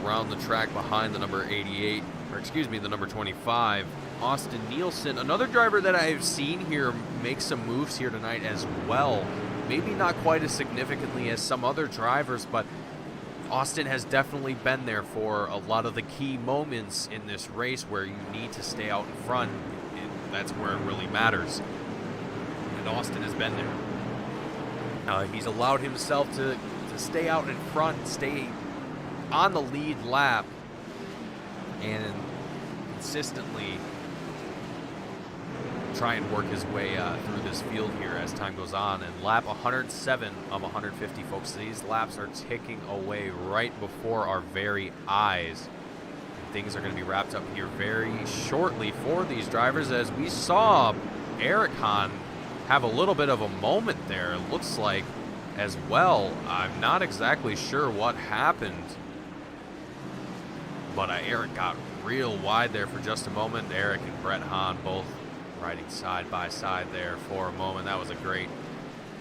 around the track behind the number 88, or excuse me, the number 25. Austin Nielsen, another driver that I've seen here make some moves here tonight as well. Maybe not quite as significantly as some other drivers, but Austin has definitely been there for a lot of the key moments in this race where you need to stay out in front. That's where it really matters. And Austin has been there. He's allowed himself to stay out in front, stay on the lead lap, and consistently try and work his way through this field here as time goes on. And lap 107 of 150, folks. These laps are ticking away right before our very eyes. And things are going to be wrapped up here very shortly for these drivers, as we saw Eric Hahn have a little bit of a moment there, it looks like, as well. I'm not exactly sure what happened, but Eric got real wide there for just a moment. Eric and Brett Hahn both riding side by side there for a moment. That was a great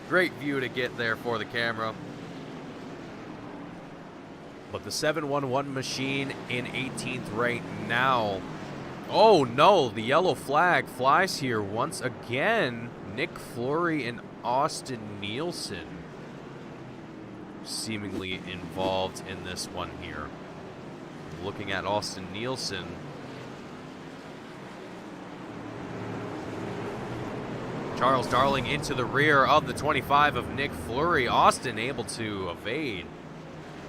view to get there for the camera. But the 711 machine in 18th right now. Oh no, the yellow flag flies here once again. Nick Fleury and Austin Nielsen seemingly involved in this one here. Looking at Austin Nielsen. Charles Darling into the rear of the 25 of Nick Fleury. Austin able to evade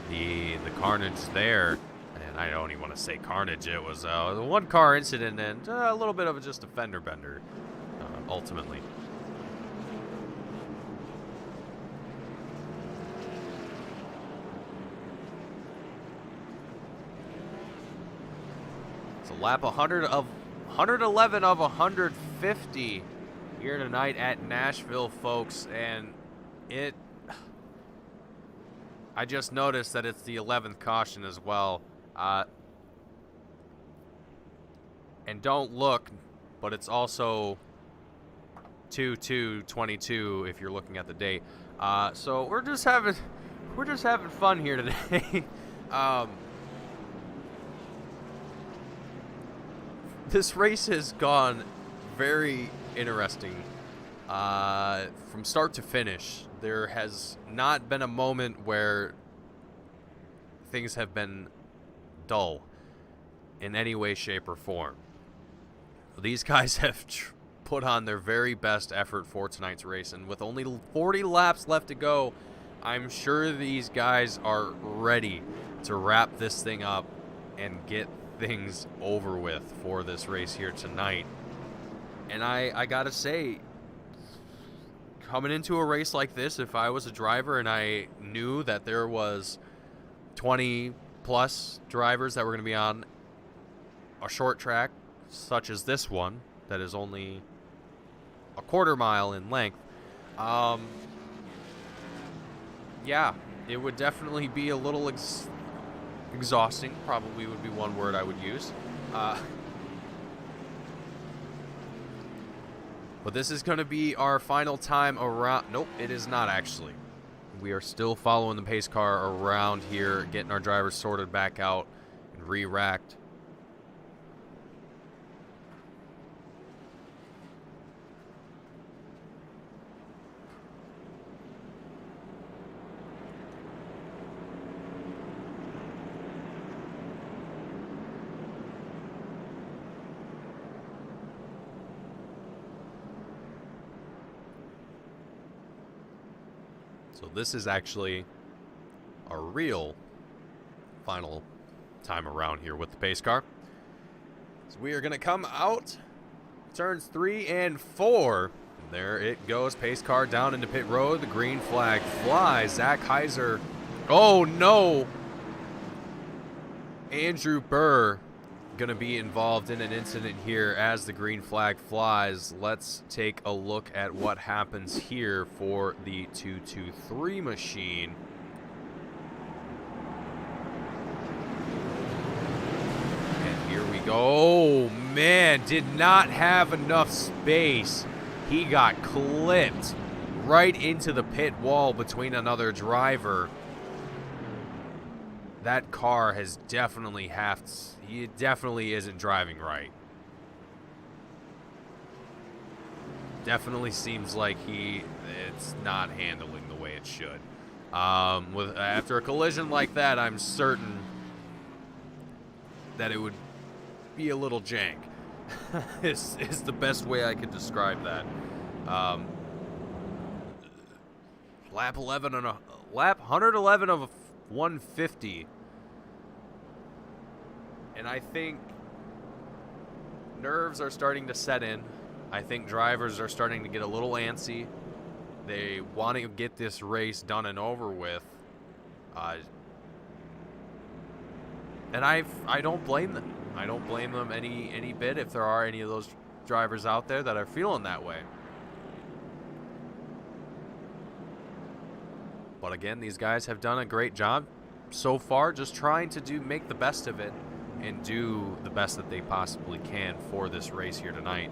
the carnage there. And I don't even want to say carnage. It was a one-car incident and a little bit of just a fender bender, ultimately. It's a lap 111 of 150 here tonight at Nashville, folks, and I just noticed that it's the 11th caution as well. And don't look, but it's also 2/2/22 if you're looking at the date. So we're just having fun here today. This race has gone very interesting from start to finish. There has not been a moment where things have been dull in any way, shape, or form. These guys have put on their very best effort for tonight's race, and with only 40 laps left to go, I'm sure these guys are ready to wrap this thing up and get things over with for this race here tonight. And I gotta say, coming into a race like this, if I was a driver and I knew that there was 20 plus drivers that were going to be on a short track such as this one that is only a quarter mile in length, yeah, it would definitely be a little exhausting. Probably would be one word I would use. But this is going to be our final time around. Nope, it is not actually. We are still following the pace car around here, getting our drivers sorted back out and re-racked. So this is actually a real final time around here with the pace car. So we are going to come out turns 3 and 4. There it goes. Pace car down into pit road. The green flag flies. Zach Heiser. Oh, no. Andrew Burr going to be involved in an incident here as the green flag flies. Let's take a look at what happens here for the 223 machine. And here we go. Oh, man, did not have enough space. He got clipped right into the pit wall between another driver. That car has definitely he definitely isn't driving right. Definitely seems like it's not handling the way it should. After a collision like that, I'm certain that it would be a little jank. is the best way I could describe that. Lap 111 of 150. And I think nerves are starting to set in. I think drivers are starting to get a little antsy. They want to get this race done and over with. And I don't blame them. I don't blame them any bit if there are any of those drivers out there that are feeling that way. But again, these guys have done a great job so far, just trying to make the best of it and do the best that they possibly can for this race here tonight.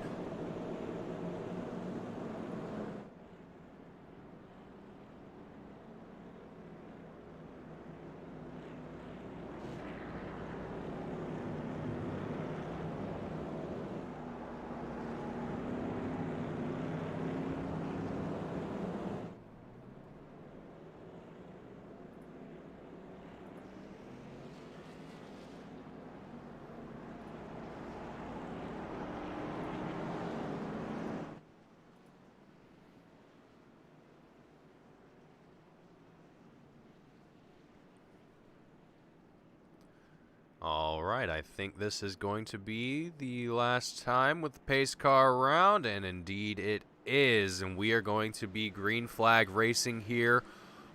All right, I think this is going to be the last time with the pace car round, and indeed it is. And we are going to be green flag racing here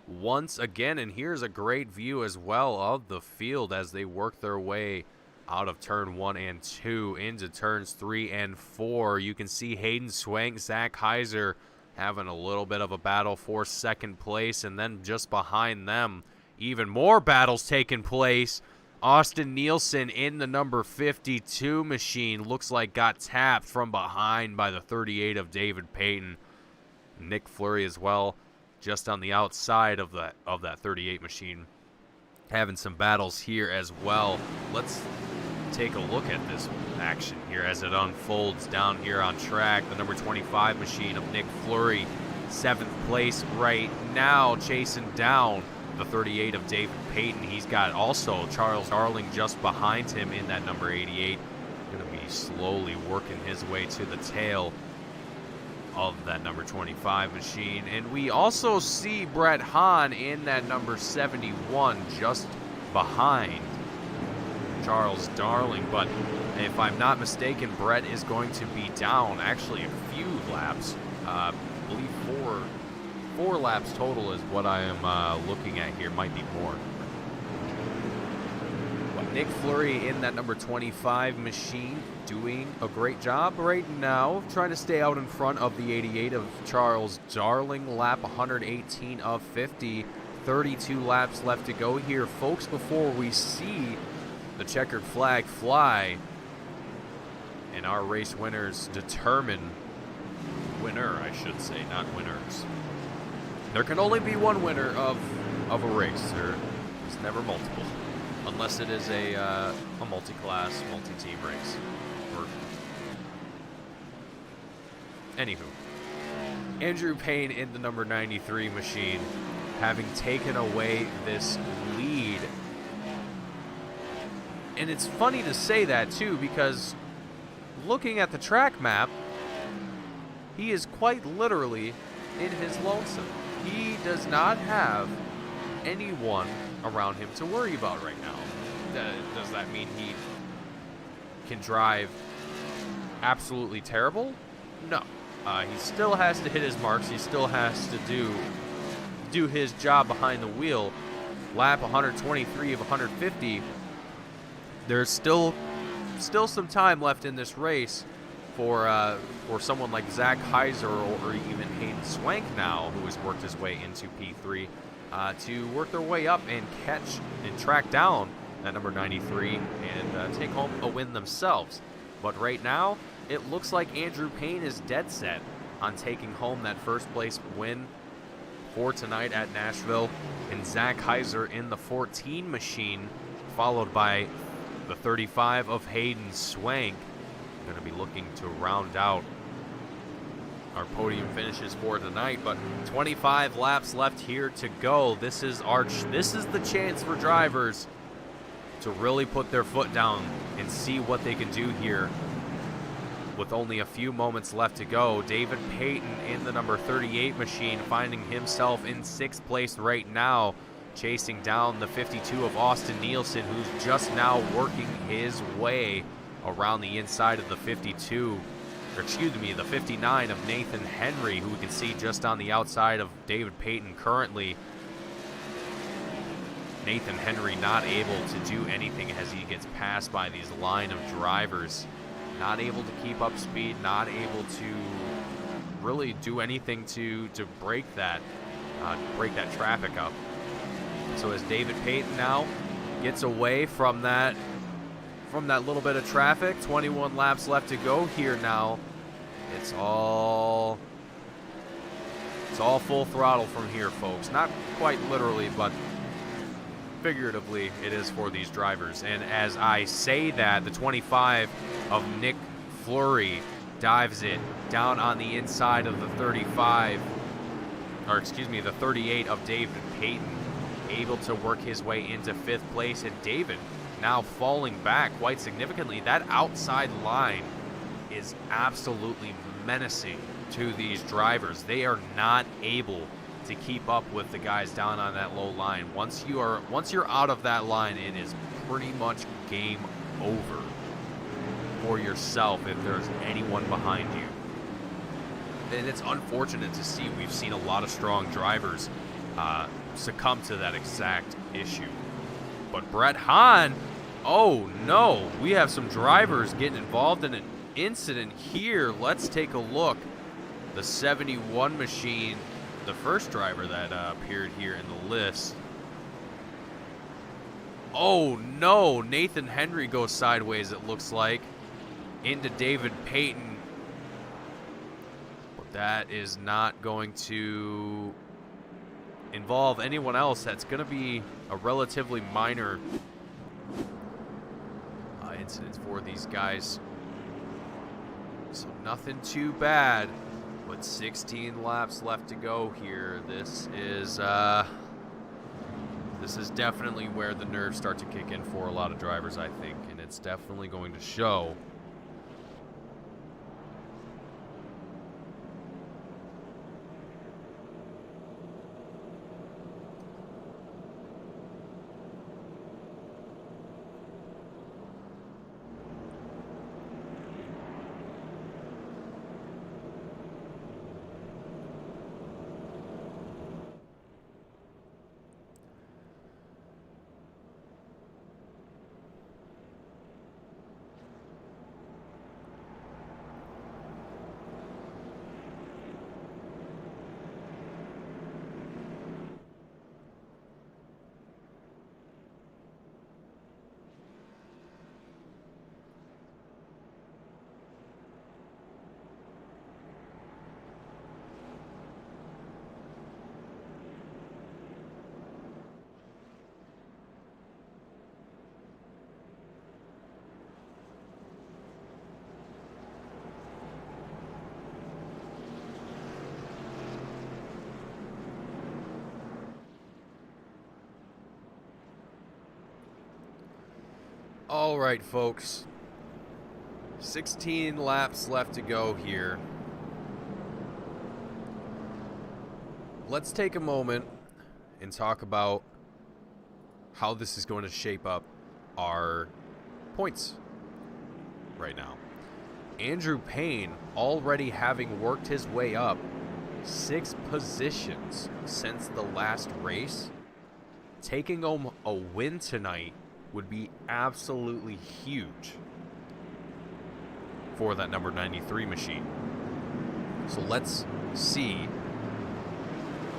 once again. And here's a great view as well of the field as they work their way out of turn 1 and 2 into turns 3 and 4. You can see Hayden Swank, Zach Heiser having a little bit of a battle for second place, and then just behind them, even more battles taking place. Austin Nielsen in the number 52 machine looks like got tapped from behind by the 38 of David Payton. Nick Fleury as well, just on the outside of that 38 machine, having some battles here as well. Let's take a look at this action here as it unfolds down here on track. The number 25 machine of Nick Fleury, 7th place right now, chasing down the 38 of David Payton. He's got also Charles Darling just behind him in that number 88. Going to be slowly working his way to the tail of that number 25 machine. And we also see Brett Hahn in that number 71 just behind Charles Darling. But if I'm not mistaken, Brett is going to be down actually a few laps. I believe four laps total is what I am looking at here. Might be more. But Nick Fleury in that number 25 machine doing a great job right now, trying to stay out in front of the 88 of Charles Darling. Lap 118 of 50. 32 laps left to go here, folks, before we see the checkered flag fly and our race winners determine. Winner, I should say, not winners. There can only be one winner of a race. There is never multiple, unless it is a multi-class, multi-team race. Anywho, Andrew Payne in the number 93 machine, having taken away this lead. And it's funny to say that too, because looking at the track map, he is quite literally in his lonesome. He does not have anyone around him to worry about right now. Does that mean he can drive absolutely terrible? No. He still has to hit his marks. He still has to do his job behind the wheel. Lap 123 of 150. There's still some time left in this race for someone like Zach Heiser or even Hayden Swank now, who has worked his way into P3, to work their way up and catch and track down that number 93 and take home a win themselves. But right now, it looks like Andrew Payne is dead set on taking home that first place win for tonight at Nashville, and Zach Heiser in the 14 machine, followed by the 35 of Hayden Swank. Going to be looking to round out our podium finishes for tonight, but 25 laps left here to go. This is the chance for drivers to really put their foot down and see what they can do here with only a few moments left to go. David Payton in the number 38 machine, finding himself in 6th place right now, chasing down the 52 of Austin Nielsen, who's just now working his way around the inside of the 52, or excuse me, the 59 of Nathan Henry, who we can see just on the outside of David Payton currently. Nathan Henry not able to do anything as he gets passed by these line of drivers. Not able to keep up speed, not able to really do anything to break that traffic up. So as David Payton now gets away from that little bit of traffic, 21 laps left to go here now. It's all full throttle from here, folks. Not quite literally, but figuratively it is for these drivers. And as I say that, the 25 of Nick Fleury dives it down on the inside of the 35, or excuse me, the 38 of David Payton, able to work his way into 5th place. And David now falling back quite significantly. That outside line is absolutely menacing to these drivers. They are not able to keep up with the guys down on that low line. Once you're out of that line, it is pretty much game over for yourself if there's anyone behind you. And it's unfortunate to see. We've seen a lot of strong drivers succumb to that exact issue. But Brett Hahn, oh no, we have some drivers getting involved in an incident here. Let's take a look. The 71 machine, the first driver that appeared here in the list. Oh no, Nathan Henry goes sideways, it looks like, into David Payton. But that is not going to involve anyone else. That's going to be a relatively minor incident for these guys. So nothing too bad. But 16 laps left to go here. This is definitely where the nerves start to kick in for a lot of drivers, I think, and it's definitely going to show. All right, folks. 16 laps left to go here. Let's take a moment and talk about how this is going to shape up our points right now. Andrew Payne, already having worked his way up 6 positions since the last race, taking home a win tonight would be absolutely huge for that number 93 machine. So let's see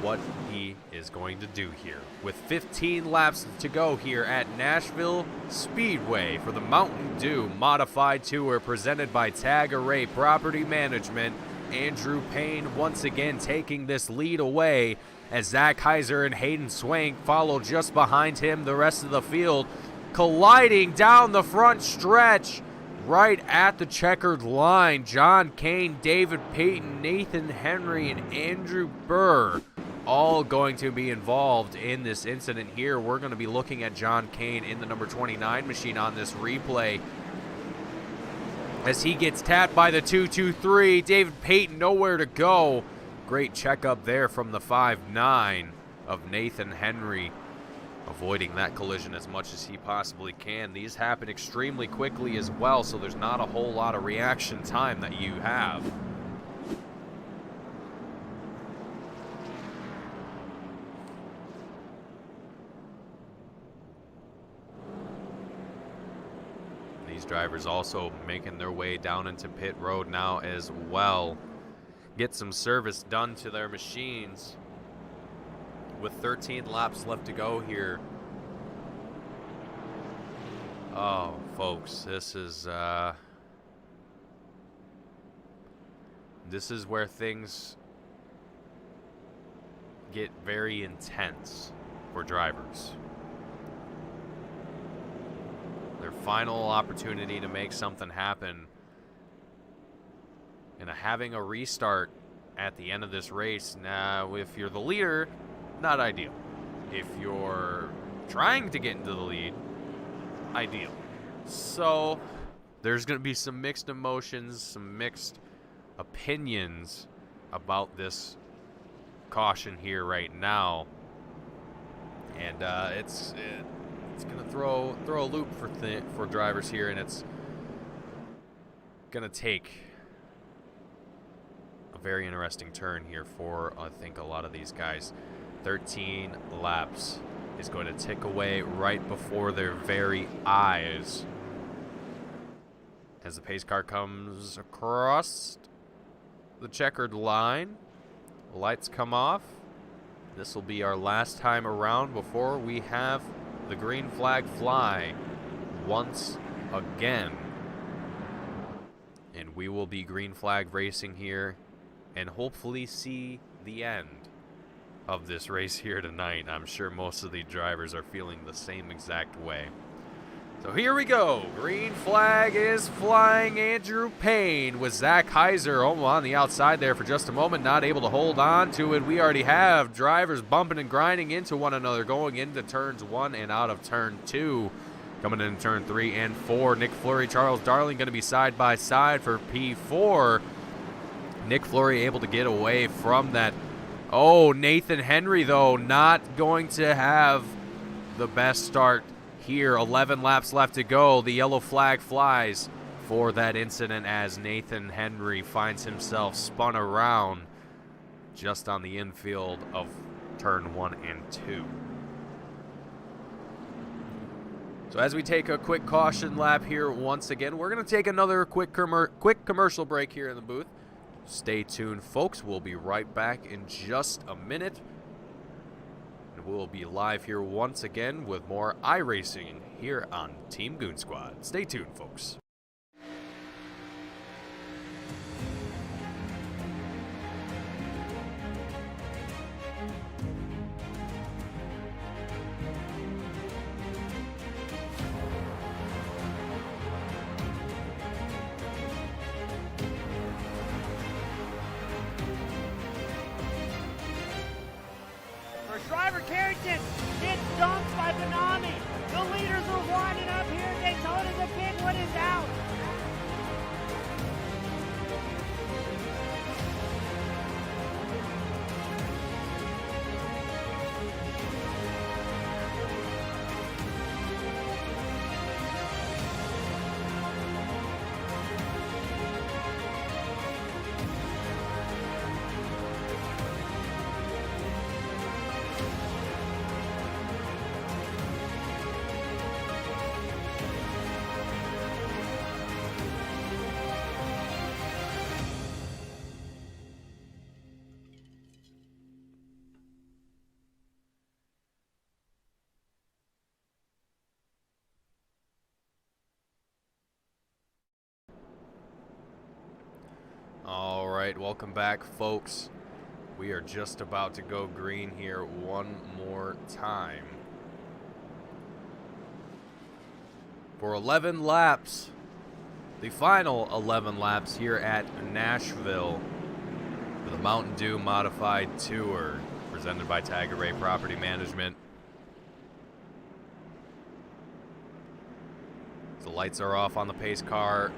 what he is going to do here. With 15 laps to go here at Nashville Speedway for the Mountain Dew Modified Tour presented by Tagare Property Management, Andrew Payne once again taking this lead away as Zach Heiser and Hayden Swank follow just behind him. The rest of the field colliding down the front stretch right at the checkered line. John Kane, David Payton, Nathan Henry, and Andrew Burr all going to be involved in this incident here. We're going to be looking at John Kane in the number 29 machine on this replay as he gets tapped by the 223. David Payton nowhere to go. Great checkup there from the 5'9" of Nathan Henry, avoiding that collision as much as he possibly can. These happen extremely quickly as well, so there's not a whole lot of reaction time that you have. These drivers also making their way down into pit road now as well. Get some service done to their machines. With 13 laps left to go here. Oh, folks, this is where things get very intense for drivers. Their final opportunity to make something happen, and having a restart at the end of this race. Now, if you're the leader, not ideal. If you're trying to get into the lead, ideal. So there's going to be some mixed emotions, some mixed opinions about this caution here right now. And It's going to throw a loop for drivers here, and it's going to take a very interesting turn here for, I think, a lot of these guys. 13 laps is going to tick away right before their very eyes as the pace car comes across the checkered line. The lights come off. This will be our last time around before we have the green flag fly once again. And we will be green flag racing here and hopefully see the end of this race here tonight. I'm sure most of the drivers are feeling the same exact way. So here we go. Green flag is flying. Andrew Payne with Zach Heiser on the outside there for just a moment, not able to hold on to it. We already have drivers bumping and grinding into one another going into turns 1 and out of turn 2. Coming into turn 3 and 4. Nick Fleury, Charles Darling going to be side by side for P4. Nick Fleury able to get away from that. Oh, Nathan Henry, though, not going to have the best start here. 11 laps left to go. The yellow flag flies for that incident as Nathan Henry finds himself spun around just on the infield of turn 1 and 2. So as we take a quick caution lap here once again, we're going to take another quick commercial break here in the booth. Stay tuned, folks. We'll be right back in just a minute. And we'll be live here once again with more iRacing here on Team Goon Squad. Stay tuned, folks. Driver Carrington gets dumped by Benami. The leaders are winding up here. Daytona, the big one is out. All right, welcome back, folks. We are just about to go green here one more time. For 11 laps, the final 11 laps here at Nashville for the Mtn Dew Modified Tour, presented by Tagare Property Management. The lights are off on the pace car.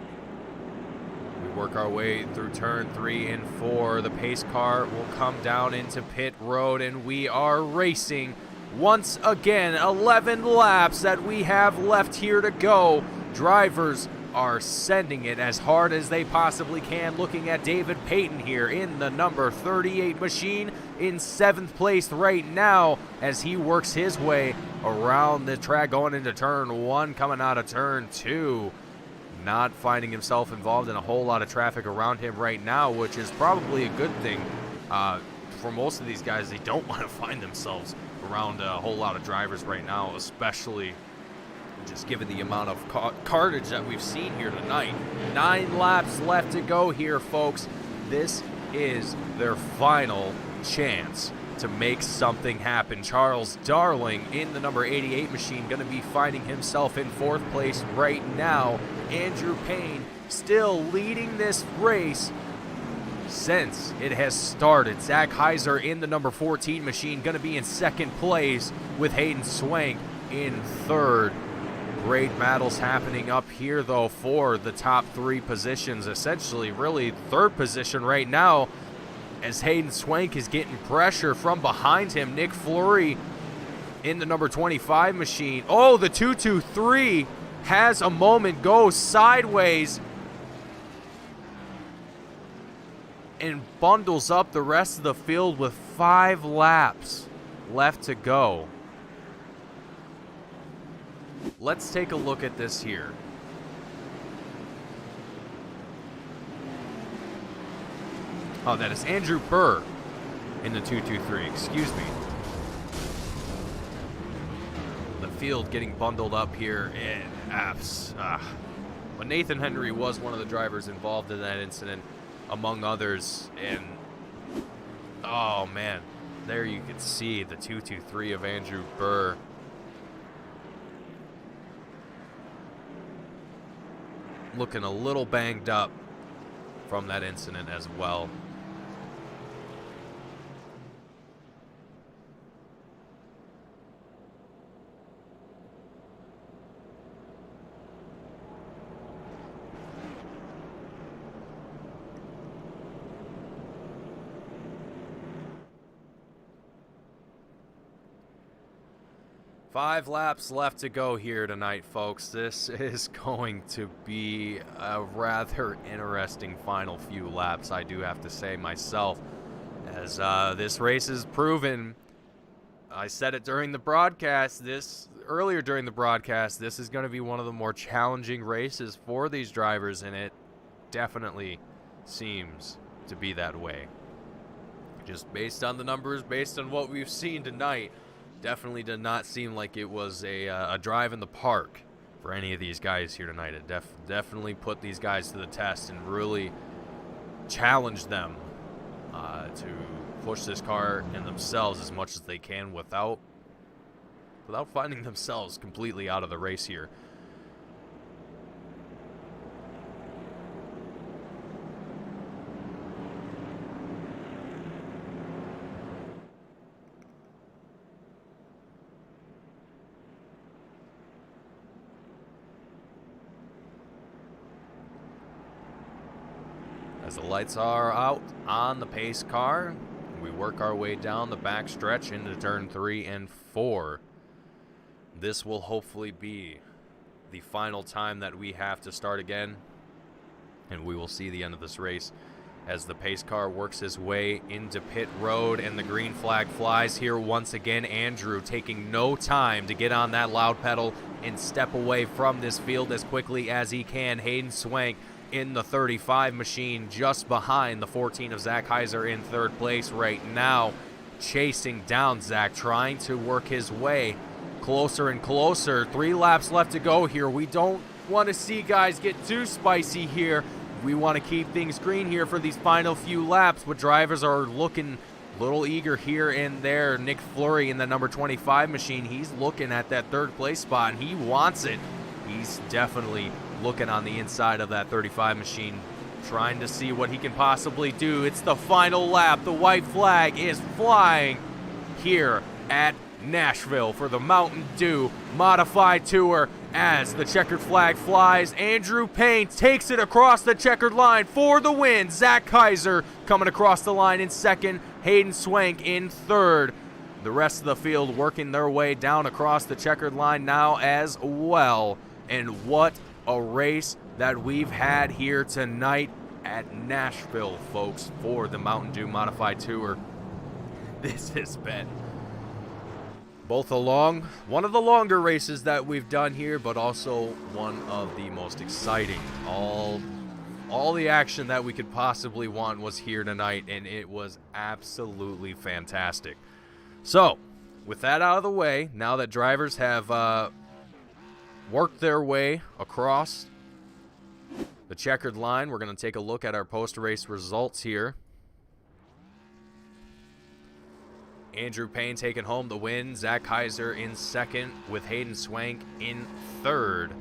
We work our way through turn 3 and 4. The pace car will come down into pit road, and we are racing once again. 11 laps that we have left here to go. Drivers are sending it as hard as they possibly can. Looking at David Payton here in the number 38 machine in 7th place right now as he works his way around the track going into turn 1, coming out of turn 2. Not finding himself involved in a whole lot of traffic around him right now, which is probably a good thing. For most of these guys, they don't want to find themselves around a whole lot of drivers right now, especially just given the amount of carnage that we've seen here tonight. 9 laps left to go here, folks. This is their final chance to make something happen. Charles Darling in the number 88 machine going to be finding himself in 4th place right now. Andrew Payne still leading this race since it has started. Zach Heiser in the number 14 machine going to be in 2nd place with Hayden Swank in 3rd. Great battles happening up here, though, for the top 3 positions. Essentially, really 3rd position right now, as Hayden Swank is getting pressure from behind him. Nick Fleury in the number 25 machine. Oh, the 223 has a moment, goes sideways, and bundles up the rest of the field with 5 laps left to go. Let's take a look at this here. Oh, that is Andrew Burr in the 223, excuse me. The field getting bundled up here in apps. But Nathan Henry was one of the drivers involved in that incident, among others, and oh man, there you can see the 223 of Andrew Burr. Looking a little banged up from that incident as well. Five laps left to go here tonight, folks. This is going to be a rather interesting final few laps, I do have to say myself, as this race is proven. I said it during the broadcast, earlier during the broadcast, this is going to be one of the more challenging races for these drivers, and it definitely seems to be that way. Just based on the numbers, based on what we've seen tonight, definitely did not seem like it was a drive in the park for any of these guys here tonight. It definitely put these guys to the test and really challenged them to push this car and themselves as much as they can without finding themselves completely out of the race here. As the lights are out on the pace car, we work our way down the back stretch into turn 3 and 4. This will hopefully be the final time that we have to start again, and we will see the end of this race as the pace car works his way into pit road and the green flag flies here once again. Andrew taking no time to get on that loud pedal and step away from this field as quickly as he can. Hayden Swank in the 35 machine, just behind the 14 of Zach Heiser in third place right now, chasing down Zach, trying to work his way closer and closer. 3 laps left to go here. We don't want to see guys get too spicy here. We want to keep things green here for these final few laps, but drivers are looking a little eager here and there. Nick Fleury in the number 25 machine, he's looking at that third place spot and he wants it. He's definitely looking on the inside of that 35 machine, trying to see what he can possibly do. It's the final lap. The white flag is flying here at Nashville for the Mountain Dew Modified Tour. As the checkered flag flies, Andrew Payne takes it across the checkered line for the win. Zach Kaiser coming across the line in second, Hayden Swank in third. The rest of the field working their way down across the checkered line now as well. And what a race that we've had here tonight at Nashville, folks, for the Mountain Dew Modified Tour. This has been one of the longer races that we've done here, but also one of the most exciting. All the action that we could possibly want was here tonight, and it was absolutely fantastic. So, with that out of the way, now that drivers have worked their way across the checkered line, we're going to take a look at our post-race results here. Andrew Payne taking home the win. Zach Kaiser in second with Hayden Swank in third.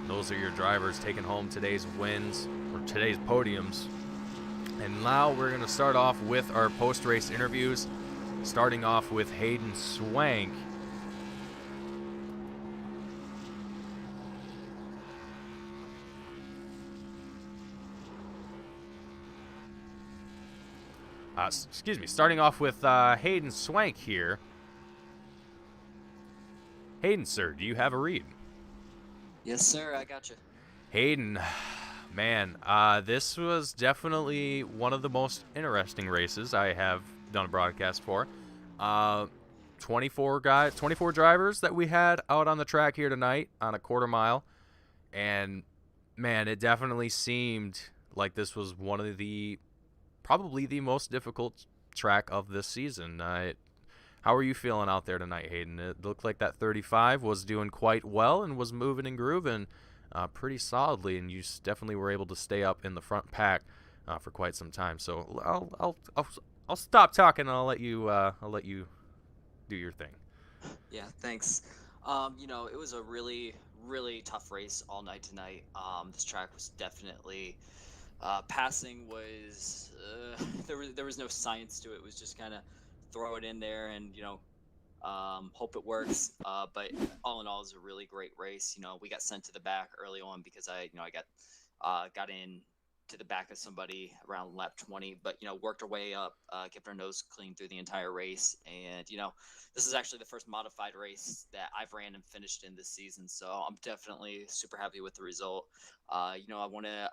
Those are your drivers taking home today's wins, or today's podiums. And now we're going to start off with our post-race interviews, starting off with Hayden Swank. Starting off with Hayden Swank here. Hayden, sir, do you have a read? Yes, sir. I got you. Hayden, man, this was definitely one of the most interesting races I have done a broadcast for. 24 guys, 24 drivers that we had out on the track here tonight on a quarter mile, and man, it definitely seemed like this was one of probably the most difficult track of this season. How are you feeling out there tonight, Hayden? It looked like that 35 was doing quite well and was moving and grooving pretty solidly, and you definitely were able to stay up in the front pack for quite some time. So I'll stop talking and I'll let you do your thing. Yeah, thanks. It was a really, really tough race all night tonight. This track was definitely passing was there was no science to it. It was just kind of throw it in there and hope it works. But all in all, it was a really great race. We got sent to the back early on because I got in to the back of somebody around lap 20, but worked our way up, kept our nose clean through the entire race. And this is actually the first modified race that I've ran and finished in this season, so I'm definitely super happy with the result. I want to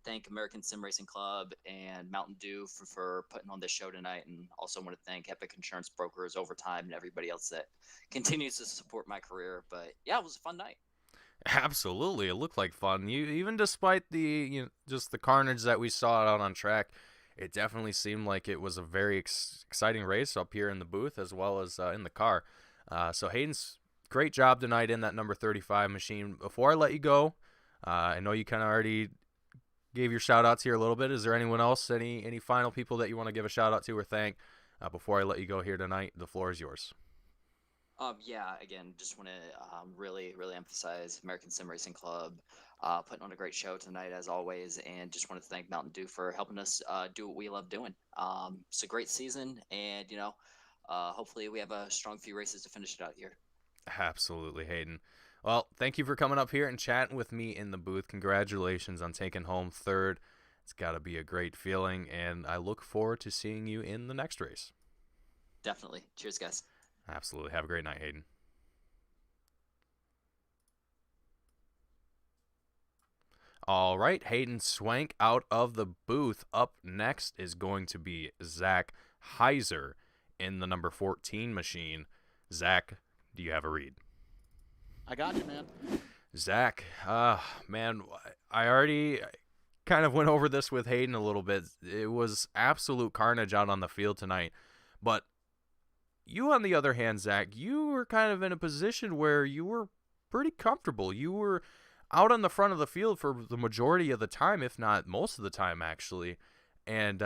thank American Sim Racing Club and Mountain Dew for putting on this show tonight, and also want to thank Epic Insurance Brokers, Overtime, and everybody else that continues to support my career. But yeah, it was a fun night. Absolutely, it looked like fun. Even despite the just the carnage that we saw out on track, it definitely seemed like it was a very exciting race up here in the booth as well as in the car. So Hayden's great job tonight in that number 35 machine. Before I let you go, I know you kind of already gave your shout outs here a little bit. Is there anyone else, any final people that you want to give a shout out to or thank before I let you go here tonight? The floor is yours. Yeah, again, just want to really, really emphasize American Sim Racing Club putting on a great show tonight, as always, and just want to thank Mountain Dew for helping us do what we love doing. It's a great season, and, hopefully we have a strong few races to finish it out here. Absolutely, Hayden. Well, thank you for coming up here and chatting with me in the booth. Congratulations on taking home third. It's got to be a great feeling, and I look forward to seeing you in the next race. Definitely. Cheers, guys. Absolutely. Have a great night, Hayden. All right, Hayden Swank out of the booth. Up next is going to be Zach Heiser in the number 14 machine. Zach, do you have a read? I got you, man. Zach, man, I already kind of went over this with Hayden a little bit. It was absolute carnage out on the field tonight, but you, on the other hand, Zach, you were kind of in a position where you were pretty comfortable. You were out on the front of the field for the majority of the time, if not most of the time, actually. And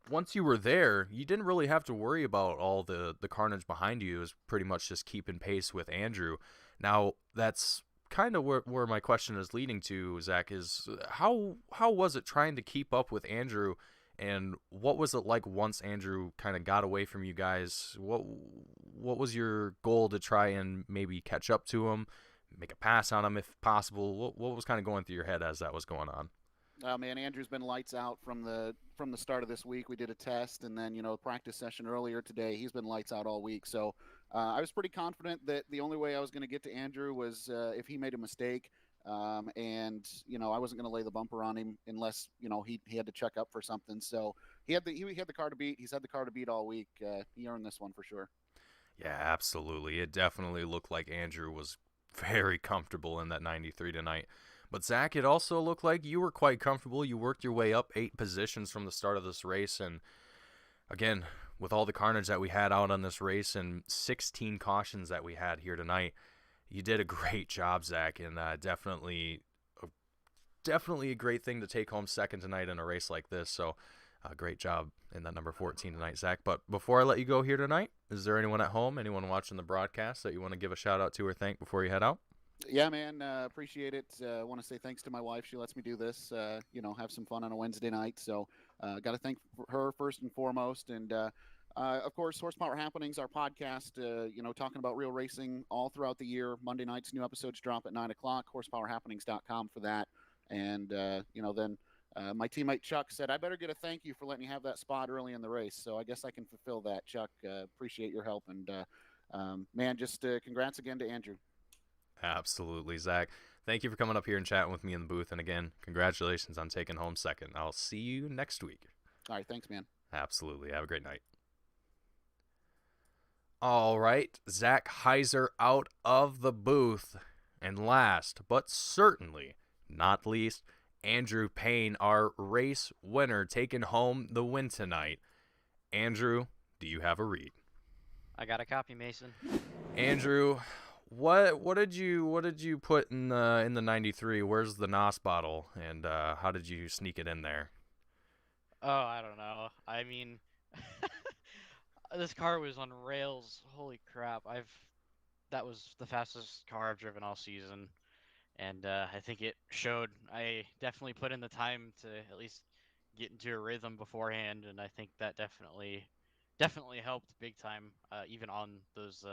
once you were there, you didn't really have to worry about all the carnage behind you. It was pretty much just keeping pace with Andrew. Now, that's kind of where my question is leading to, Zach, is how was it trying to keep up with Andrew? And what was it like once Andrew kind of got away from you guys? What was your goal to try and maybe catch up to him, make a pass on him if possible? What was kind of going through your head as that was going on? Oh man, Andrew's been lights out from the start of this week. We did a test, and then practice session earlier today. He's been lights out all week. So I was pretty confident that the only way I was going to get to Andrew was if he made a mistake. And I wasn't going to lay the bumper on him unless he had to check up for something. So he had the car to beat. He's had the car to beat all week. He earned this one for sure. Yeah, absolutely. It definitely looked like Andrew was very comfortable in that 93 tonight. But Zach, it also looked like you were quite comfortable. You worked your way up 8 positions from the start of this race, and again, with all the carnage that we had out on this race and 16 cautions that we had here tonight, you did a great job, Zach, and definitely a great thing to take home second tonight in a race like this. So great job in that number 14 tonight, Zach. But before I let you go here tonight, is there anyone at home, anyone watching the broadcast that you want to give a shout out to or thank before you head out? Yeah, man, appreciate it. I want to say thanks to my wife. She lets me do this, have some fun on a Wednesday night. So got to thank her first and foremost. And of course, Horsepower Happenings, our podcast, talking about real racing all throughout the year. Monday nights, new episodes drop at 9 o'clock, horsepowerhappenings.com for that. And, then my teammate Chuck said, I better get a thank you for letting you have that spot early in the race. So I guess I can fulfill that, Chuck. Appreciate your help. And Man, just congrats again to Andrew. Absolutely, Zach. Thank you for coming up here and chatting with me in the booth. And again, congratulations on taking home second. I'll see you next week. All right, thanks, man. Absolutely. Have a great night. All right, Zach Heiser out of the booth. And last, but certainly not least, Andrew Payne, our race winner, taking home the win tonight. Andrew, do you have a read? I got a copy, Mason. Andrew, what did you put in the 93? Where's the NOS bottle, and how did you sneak it in there? Oh, I don't know. I mean, this car was on rails. Holy crap! That was the fastest car I've driven all season, and I think it showed. I definitely put in the time to at least get into a rhythm beforehand, and I think that definitely helped big time, even on those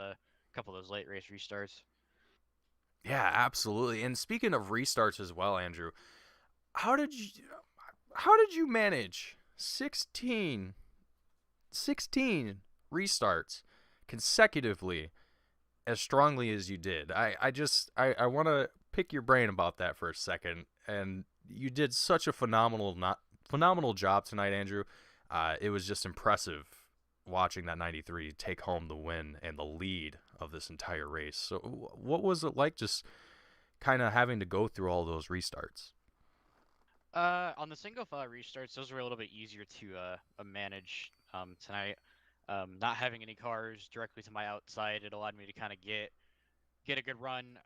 couple of those late race restarts. Yeah, absolutely. And speaking of restarts as well, Andrew, how did you how did you manage 16 restarts consecutively as strongly as you did? I want to pick your brain about that for a second. And you did such a phenomenal job tonight, Andrew. It was just impressive watching that 93 take home the win and the lead of this entire race. So what was it like just kind of having to go through all those restarts? On the single file restarts, those were a little bit easier to manage tonight. Not having any cars directly to my outside, it allowed me to kind of get a good run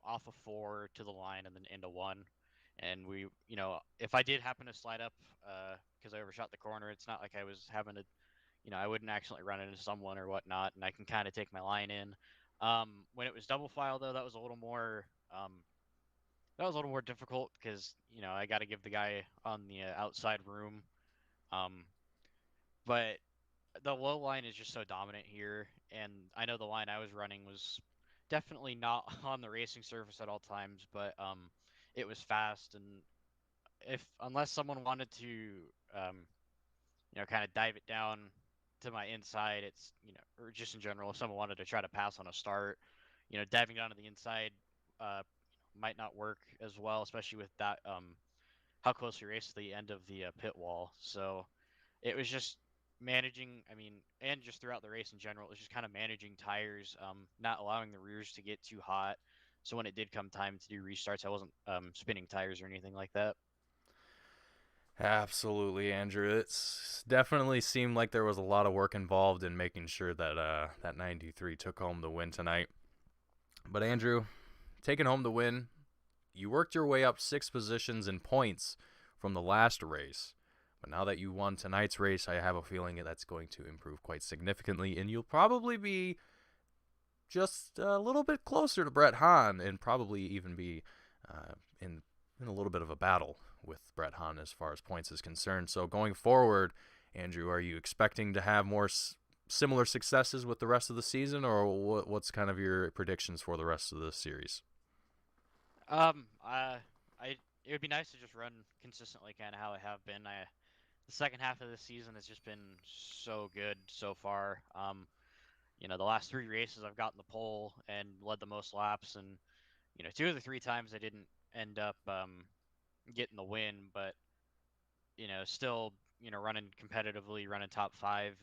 off of four to the line and then into one. And if I did happen to slide up because I overshot the corner, it's not like I was having to, I wouldn't accidentally run into someone or whatnot, and I can kind of take my line in. When it was double file though, that was a little more difficult because I got to give the guy on the outside room. Um, but the low line is just so dominant here, and I know the line I was running was definitely not on the racing surface at all times, but it was fast, and if unless someone wanted to, um, kind of dive it down to my inside, or just in general, if someone wanted to try to pass on a start, diving down to the inside, uh, might not work as well, especially with that how close we raced to the end of the pit wall. So it was just managing. I mean, and just throughout the race in general, it was just kind of managing tires, not allowing the rears to get too hot. So when it did come time to do restarts, I wasn't spinning tires or anything like that. Absolutely, Andrew. It's definitely seemed like there was a lot of work involved in making sure that that 93 took home the win tonight. But Andrew, taking home the win, you worked your way up 6 positions in points from the last race. But now that you won tonight's race, I have a feeling that's going to improve quite significantly, and you'll probably be just a little bit closer to Brett Hahn and probably even be in a little bit of a battle with Brett Hahn as far as points is concerned. So going forward, Andrew, are you expecting to have more similar successes with the rest of the season, or what's kind of your predictions for the rest of the series? It would be nice to just run consistently, kind of how I have been. The second half of the season has just been so good so far. The last 3 races I've gotten the pole and led the most laps, and 2 of the 3 times I didn't end up getting the win, but still running competitively, running top 5,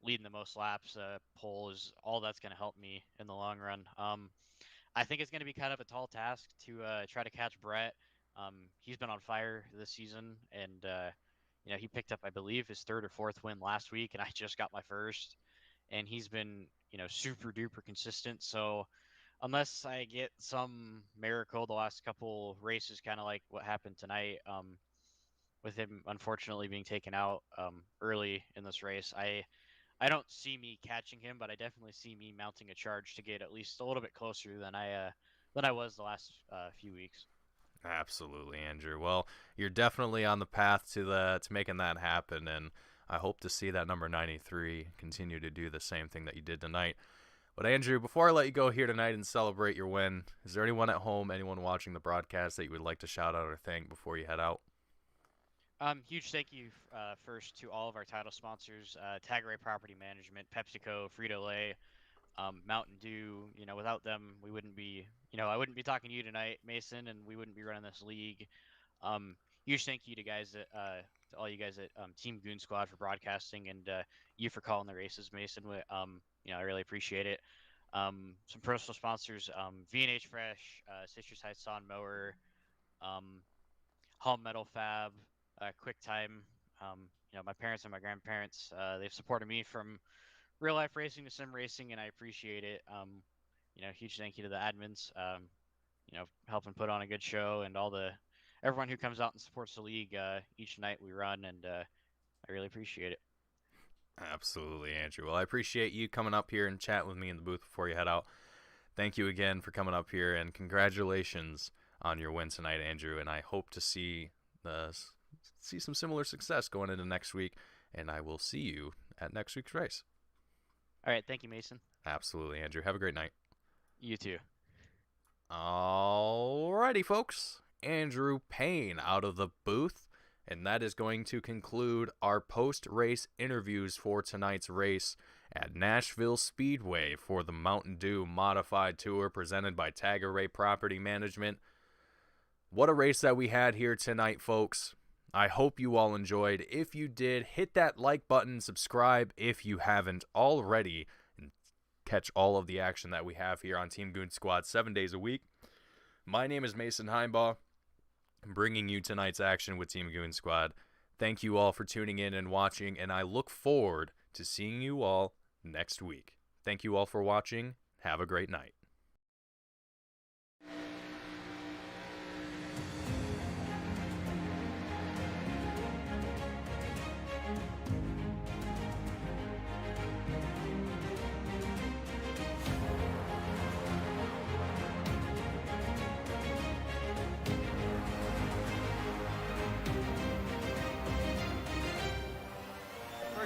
leading the most laps. Pole is all that's going to help me in the long run. I think it's going to be kind of a tall task to try to catch Brett. He's been on fire this season, and he picked up, I believe, his 3rd or 4th win last week, and I just got my 1st. And he's been, super duper consistent. So unless I get some miracle the last couple races, kind of like what happened tonight, with him unfortunately being taken out early in this race, I don't see me catching him, but I definitely see me mounting a charge to get at least a little bit closer than I was the last few weeks. Absolutely, Andrew. Well, you're definitely on the path to making that happen, and I hope to see that number 93 continue to do the same thing that you did tonight. But Andrew, before I let you go here tonight and celebrate your win, is there anyone at home, anyone watching the broadcast that you would like to shout out or thank before you head out? Huge thank you first to all of our title sponsors, Tagare Property Management, PepsiCo, Frito-Lay, Mountain Dew, without them, we wouldn't be, I wouldn't be talking to you tonight, Mason, and we wouldn't be running this league. Huge thank you to all you guys at Team Goon Squad for broadcasting, and you for calling the races, Mason. I really appreciate it. Some personal sponsors, V&H Fresh, Citrus Heights Sawn Mower, Home Metal Fab, QuickTime. My parents and my grandparents, they've supported me from real life racing to sim racing, and I appreciate it. Huge thank you to the admins, helping put on a good show, and everyone who comes out and supports the league each night we run, and I really appreciate it. Absolutely, Andrew. Well, I appreciate you coming up here and chatting with me in the booth before you head out. Thank you again for coming up here, and congratulations on your win tonight, Andrew. And I hope to see some similar success going into next week, and I will see you at next week's race. All right, thank you, Mason. Absolutely, Andrew. Have a great night. You too. Alrighty, folks. Andrew Payne out of the booth. And that is going to conclude our post-race interviews for tonight's race at Nashville Speedway for the Mountain Dew Modified Tour presented by Tagare Property Management. What a race that we had here tonight, folks. I hope you all enjoyed. If you did, hit that like button, subscribe if you haven't already, and catch all of the action that we have here on Team Goon Squad 7 days a week. My name is Mason Heimbaugh, bringing you tonight's action with Team Goon Squad. Thank you all for tuning in and watching, and I look forward to seeing you all next week. Thank you all for watching. Have a great night.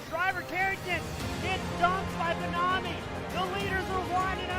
Driver Carrington gets dumped by Benami. The leaders are winding